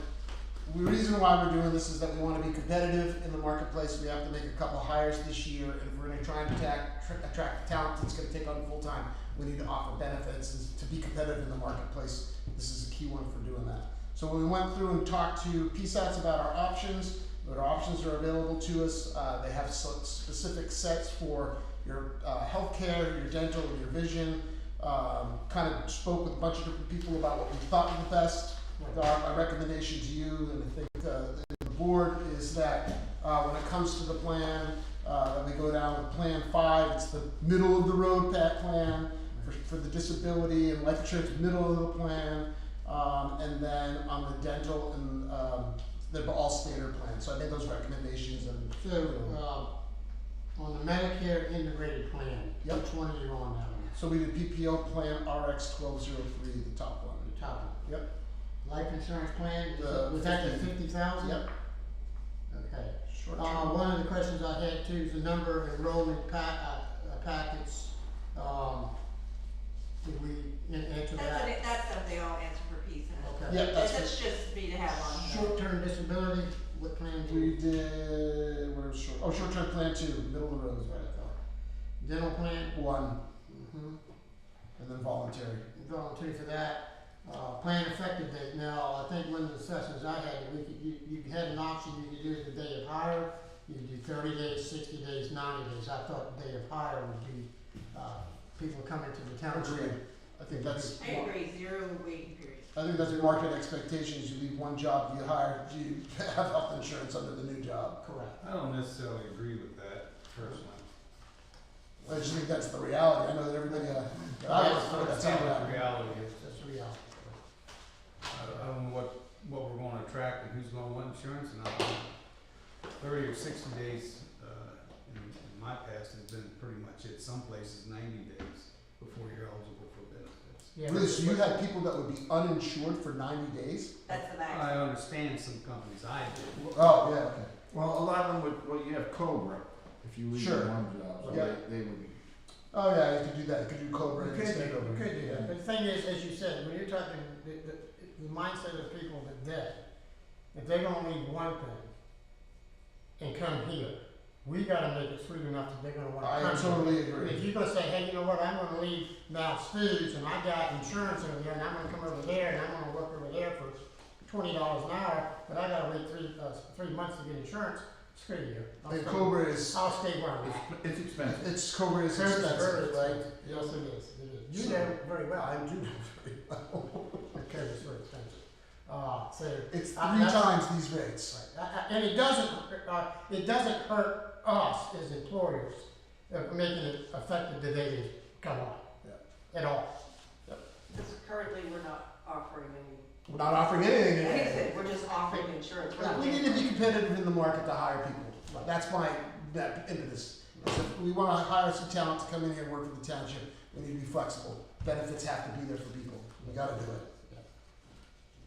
the reason why we're doing this is that we wanna be competitive in the marketplace. We have to make a couple of hires this year, and if we're gonna try and attract talent that's gonna take on full-time, we need to offer benefits and to be competitive in the marketplace. This is a key one for doing that. So when we went through and talked to PSATs about our options, what our options are available to us, they have specific sets for your healthcare, your dental, and your vision. Kind of spoke with a bunch of different people about what we thought were the best. Our recommendation to you, and I think the board, is that when it comes to the plan, that we go down with Plan 5. It's the middle of the road plan for the disability and life insurance, middle of the plan, and then on the dental and they're all standard plans. So I made those recommendations. And so, on the Medicare integrated plan, Yep. which one are you on that one? so we did PPO plan RX 1203, the top one. The top one. Yep. Life insurance plan, The was that the 50,000? Yep. Okay. Short One of the questions I had too is the number of enrollment packets. Did we answer that? That's something I'll answer for peace and Okay. Yeah, that's That's just me to have on here. Short-term disability, what plan do We you? did, where's short-term plan 2, middle of the road is what I thought. Dental plan? 1, Mm-hmm. and then voluntary. Volunteer for that. Plan effective date. Now, I think one of the sessions I had, you had an option, you could do it the day of hire, you could do 30 days, 60 days, 90 days. I thought the day of hire would be, people coming to the township. Agreed. I think that's. I agree, 0 waiting period. I think that's market expectations. You leave one job, you hire, you have health insurance under the new job. Correct. I don't necessarily agree with that personally. I just think that's the reality. I know that everybody, that I work for, that's That's how what the reality is. That's the reality. I don't know what we're gonna attract and who's gonna want insurance and not. 30 or 60 days, in my past has been pretty much it. Some places 90 days before you're eligible for benefits. Yeah, Really, so you had people that would be uninsured for 90 days? That's the max. I understand some companies, I do. Oh, yeah, okay. Well, a lot of them would, well, you have Cobra, if you leave Sure. one job, so Yeah. they would. Oh, yeah, you could do that. You could do Cobra You and could stay do, over. you could do that. But the thing is, as you said, when you're talking, the mindset of people that dead, if they're gonna leave one thing and come here, we gotta make it sweet enough that they're gonna wanna come I here. totally If agree. you're gonna say, hey, you know what, I'm gonna leave Mal's Foods and I got insurance over there and I'm gonna come over there and I'm gonna work over there for $20 an hour, but I gotta wait 3 months to get insurance, screw you. And Cobra is, I'll stay where I'm at. It's expensive. Cobra is Very expensive, right? expensive. Yes, it is, it is. You know very well. I do very well. Okay, it's very expensive. So. It's 3 that's- times these rates. Right. And it doesn't hurt us as employers, making it effective the day they come on. Yeah. At all. Because currently, we're not offering any, We're not offering anything. like I said, we're just offering insurance. We're not We need to be competitive in the market to hire people. That's my, that impetus. So if we wanna hire some talent to come in here and work for the township, we need to be flexible. Benefits have to be there for people. We gotta do it.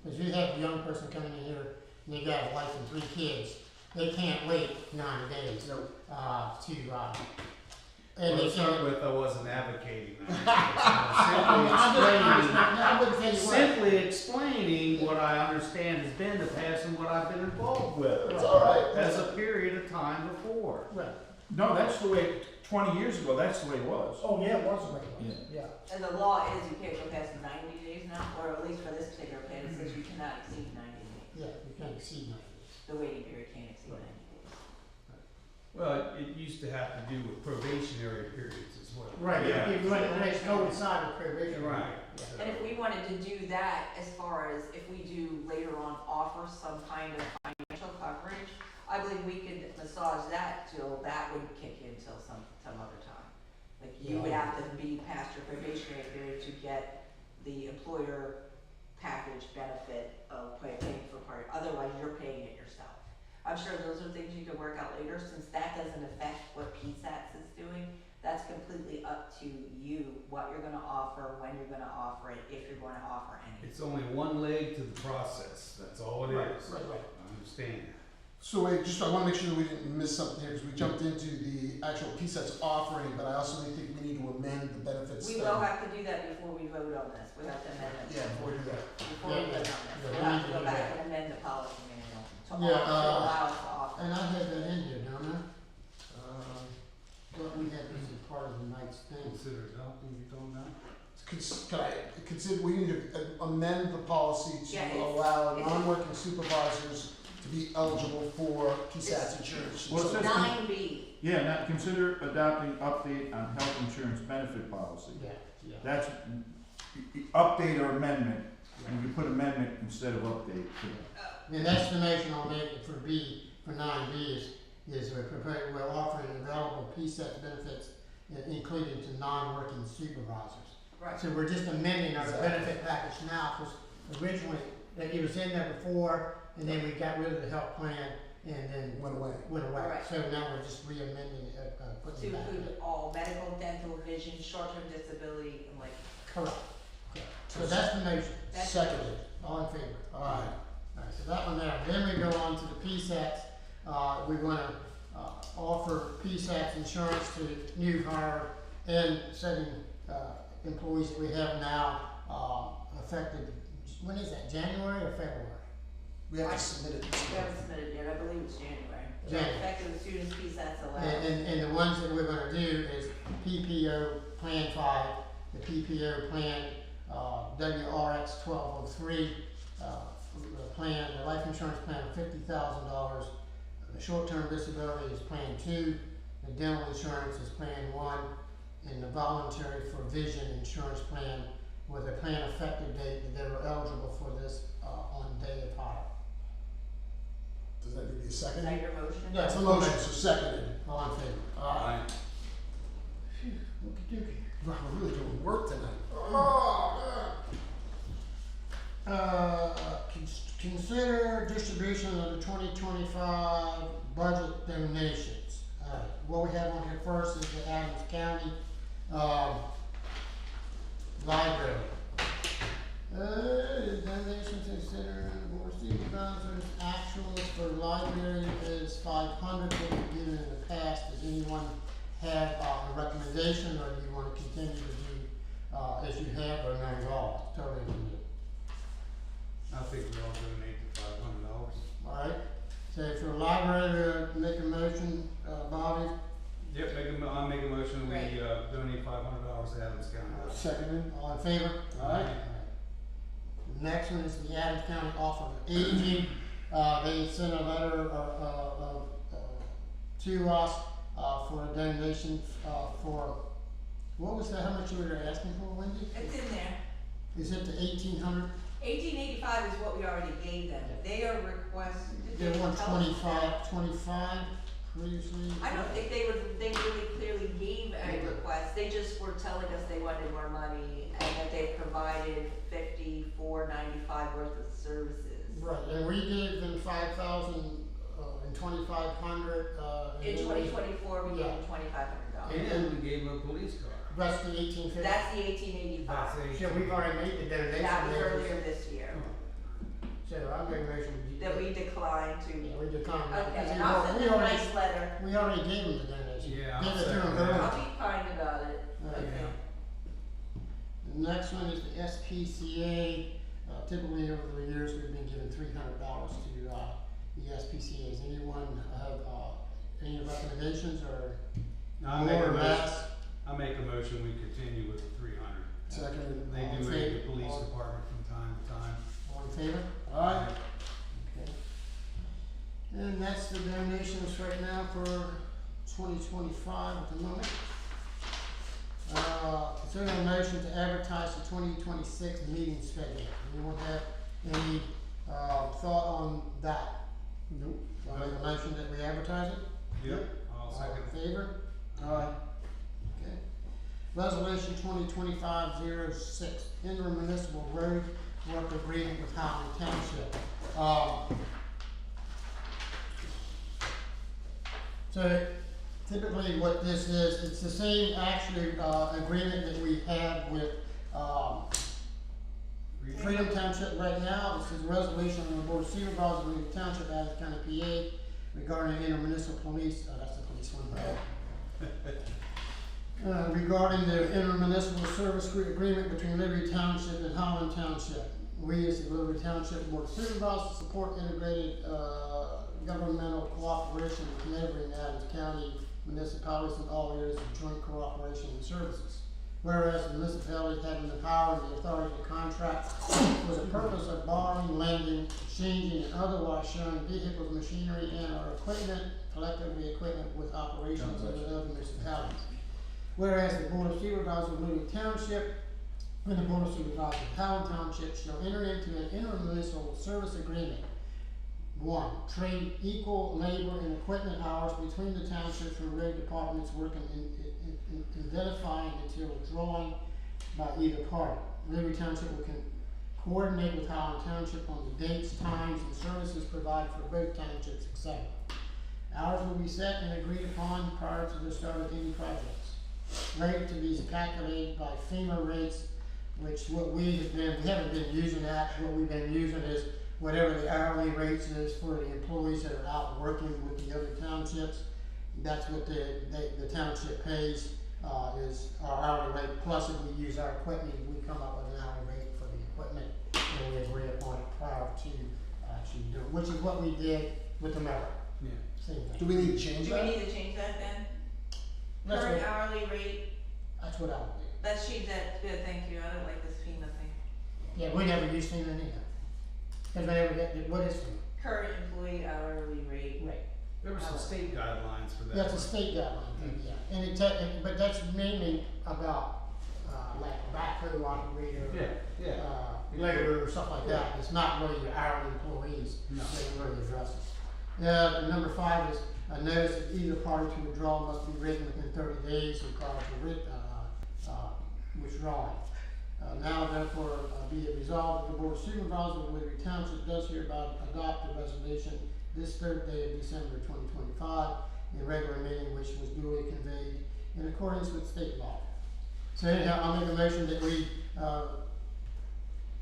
Because you have a young person coming in here, and they got a wife and 3 kids, they can't wait 90 days, So, and Well, they to start can't. with, I wasn't advocating that. I wouldn't say you were. Simply explaining what I understand has been the past and what I've been involved with. it's all right. As a period of time before. Right. No, that's the way, 20 years ago, that's the way it was. Oh, yeah, it was the way it was, yeah. And the law is you can't go past 90 days now, or at least for this particular plan, it says you cannot exceed 90 days. Yeah, you can't exceed 90 days. The waiting period can't exceed 90 days. Well, it used to have to do with probationary periods as well. Right, Yeah. if you want to coincide with probation. Right. Yeah. And if we wanted to do that, as far as if we do later on offer some kind of financial coverage, I believe we could massage that till that would kick in till some other time. Like you would have to be past your probationary period to get the employer package benefit of paying for part, otherwise you're paying it yourself. I'm sure those are things you can work out later, since that doesn't affect what PSATs is doing. That's completely up to you, what you're gonna offer, when you're gonna offer it, if you're gonna offer any. It's only one leg to the process, that's all it is. Right. I understand. So wait, just, I wanna make sure that we didn't miss something here, because we jumped into the actual PSAT's offering, but I also think we need to amend the benefits. We will have to do that before we vote on this, we have to amend it. Yeah, before we do that. Before we vote on this, Yeah, we'll we have need to to go do back that. and amend the policy manual to Yeah, allow us to offer. And I had that in here, don't I? What we had this as part of the night's thing. Consider adopting, you told me that? Can I consider, we need to amend the policy to Yeah, it's- allow it's- non-working supervisors to be eligible for PSAT's insurance. Well, it says- 9B, Yeah, now consider adopting update on health insurance benefit policy. Yeah. That's update or amendment, and you put amendment instead of update. The estimation on it for B, for 9B is we're offering available PSAT benefits including to non-working supervisors. right. So we're just amending our benefit package now, because originally, it was in there before, and then we got rid of the health plan, and then Went away. went away. Right. So now we're just re-amending it, putting To it back in. include all medical, dental, vision, short-term disability, and like, Correct. So that's the motion. That's- Seconded. All in favor? Alright. Alright, so that one there, then we go on to the PSATs, we wanna, offer PSATs insurance to new hire and setting, employees that we have now, effective, when is that, January or February? We have to submit it. we haven't submitted yet, I believe it's January. January. Effective as soon as PSAT's allowed. And the ones that we're gonna do is PPO Plan 5, the PPO Plan, WRX 1203, the plan, the life insurance plan of $50,000. The short-term disability is Plan 2, the dental insurance is Plan 1, and the voluntary for vision insurance plan with a plan effective date that they were eligible for this, on day of hire. Does that need to be a Is second? that your motion? That's the motion, so seconded. All in favor? Alright. Okey-dokey. Wow, we're really doing work tonight. Oh, Consider distribution of the 2025 budget donations. What we have on here first is the Adams County, library. Donations consider board of supervisors, actuals for library is 500, what we've given in the past. Does anyone have a recommendation, or do you wanna continue to do, as you have, or not at all? Totally up to you. I think we all donate the $500. Alright, so for library, make a motion, Bobby, Yep, I make a motion, we, Right. donate $500 to Adams County. seconded. all in favor? Alright. Next one is the Adams County Office of Aging, they sent a letter, to us, for a donation, for, what was that, how much you were asking for, Wendy? It's in there. Is it the 1,800? 1885 is what we already gave them. They are requested. They want tell us- 25 previously? I don't think they really clearly gave a request, they just were telling us they wanted more money and that they provided $54.95 worth of services. Right, and we gave them 5,000, and 2,500, In 2024, we gave them Yeah. $2,500. And we gave them a police car. That's the 1850. That's the 1885. That's So we've already made the donation. That was there. earlier this year, So I make a motion. that we declined to. Yeah, we declined. that Okay, because and we I'll already- send we them a already- nice letter. We already gave them the donation. Yeah, I'll Give it to them second early. that. I'll be kind about it. Right. Okay. The next one is the SPCA. Typically over the years, we've been giving $300 to, the SPCA's. Anyone have, any recommendations or I make more a or motion, less? I make a motion, we continue with the 300. Seconded. They All in do raid the favor? police All- department from time to time. All in favor? Alright. Okay. And that's the donations right now for 2025 at the moment. Consider a motion to advertise the 2026 meeting schedule. Anyone have any, thought on that? Nope. So I make a motion that we advertise it? Yep, I'll All second. in favor? Alright. Okay. Resolution 2025-06, intermunicipal road work agreement with Highland Township. So typically what this is, it's the same actually, agreement that we have with, Freedom Township right now. This is a resolution of the Board of Supervisors of the Township, Adams County, PA, regarding intermunicipal police, that's the police one, regarding the intermunicipal service agreement between Liberty Township and Holland Township. We, as the Liberty Township Board of Supervisors, support integrated, governmental cooperation with neighboring Adams County municipalities in all areas of joint cooperation and services. Whereas the municipality having the power and the authority to contract for the purpose of borrowing, lending, exchanging, and otherwise sharing vehicles, machinery, and/or equipment, collectively equipment with operations of other municipalities. Whereas the Board of Supervisors of Liberty Township and the Board of Supervisors of Howland Township shall enter into an intermunicipal service agreement. 1. Trade equal labor and equipment hours between the townships and road departments working in identifying until withdrawing by either party. Liberty Township will coordinate with Howland Township on the dates, times, and services provided for both townships, etc. Hours will be set and agreed upon prior to the start of any projects. Rate to be calculated by FEMA rates, which we haven't been using that. What we've been using is whatever the hourly rates is for the employees that are out working with the other townships. That's what the township pays, is our hourly rate, plus if we use our equipment, we come up with an hourly rate for the equipment, and we agree upon it prior to actually doing, which is what we did with the merit. Yeah. Same Do thing. we need to change Do that? we need to change that then? That's Current what, hourly rate, that's what I would do. let's change that, good, thank you, I don't like this FEMA thing. Yeah, we never use FEMA anyhow. Cause we never get, what is FEMA? Current employee hourly rate. Right. There were some state guidelines for that. That's a state guideline thing, yeah, and but that's mainly about, like backhoe operator. Labor or stuff like that, it's not really your hourly employees No. that it really addresses. Number 5 is, a notice that either party to withdrawal must be written within 30 days or prior to withdrawing. Now therefore, be it resolved that the Board of Supervisors of Liberty Township does hereby adopt the resolution this 3rd day of December 2025 in regular meeting, which was duly conveyed in accordance with state law. So anyhow, I'll make a motion that we,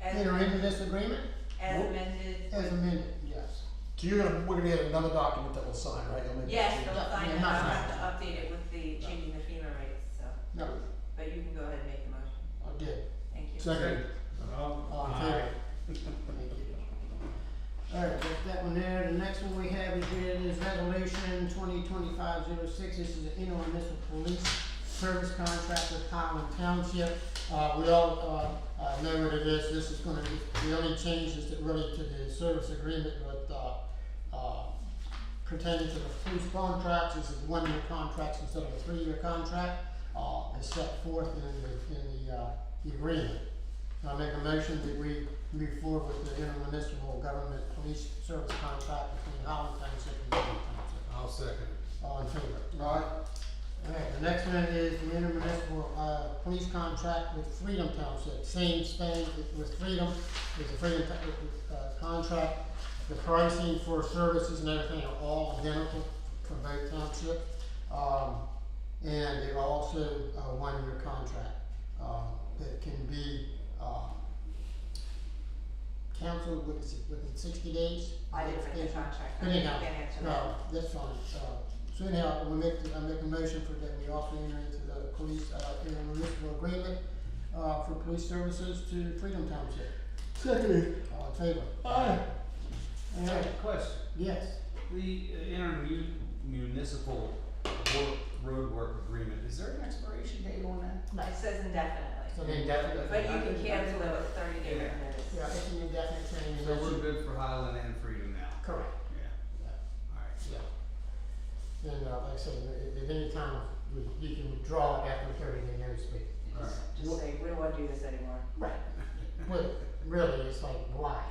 As enter into this agreement, as amended. as amended, yes. So we're gonna get another document that we'll sign, right? You'll make that Yes, change. they'll sign Yeah, it, not I'll signed. have to update it with the changing the FEMA rates, so, No, but you can go ahead and make the motion, I did. thank you. Second. All in favor? Thank you. Alright, got that one there. The next one we have is resolution 2025-06. This is an intermunicipal police service contract with Highland Township. We all, know what it is. This is gonna be, the only changes that really to the service agreement with, pertaining to the police contracts. This is 1-year contracts instead of a 3-year contract, as set forth in the agreement. So I make a motion that we move forward with the intermunicipal government police service contract between Howland Township and Liberty Township. I'll second. All in favor? Alright, Alright, the next one is the intermunicipal, police contract with Freedom Township. Same thing with Freedom, it's a Freedom, contract. The pricing for services and everything are all identical for both townships. And they're also a 1-year contract, that can be, canceled within 60 days. I didn't read the Notification. contract, I Anyhow, can't answer that. no, that's fine. So anyhow, I make a motion for that we also enter into the police, intermunicipal agreement, for police services to Freedom Township. seconded. All in favor? Aye. Alright, Question, yes. the intermunicipal road work agreement, is there an expiration date on that? It says indefinitely, So then definitely. but you can cancel it with 30 day Yeah. notice. Yeah, it's an indefinite change. So we're good for Highland and Freedom now? Correct. Yeah, alright. Yeah. And, like I said, at any time, you can withdraw it after 30-day notice, but. Alright. Just say, we don't wanna do this anymore, Right. Well, really, it's like, why?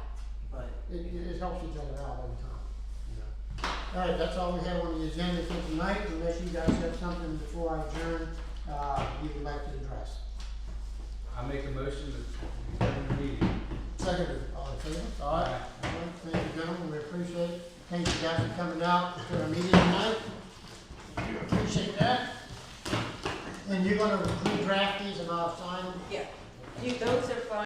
but It helps each other out every time, you know. Alright, that's all we have on the agenda for tonight, unless you guys have something before I adjourn, we would like to address. I make a motion to adjourn the meeting. Seconded, all in favor? All right. Thank you, gentlemen, we appreciate it. Thank you guys for coming out to our meeting tonight. We appreciate that. And you're gonna redraft these and I'll sign them? Yeah, those are fine.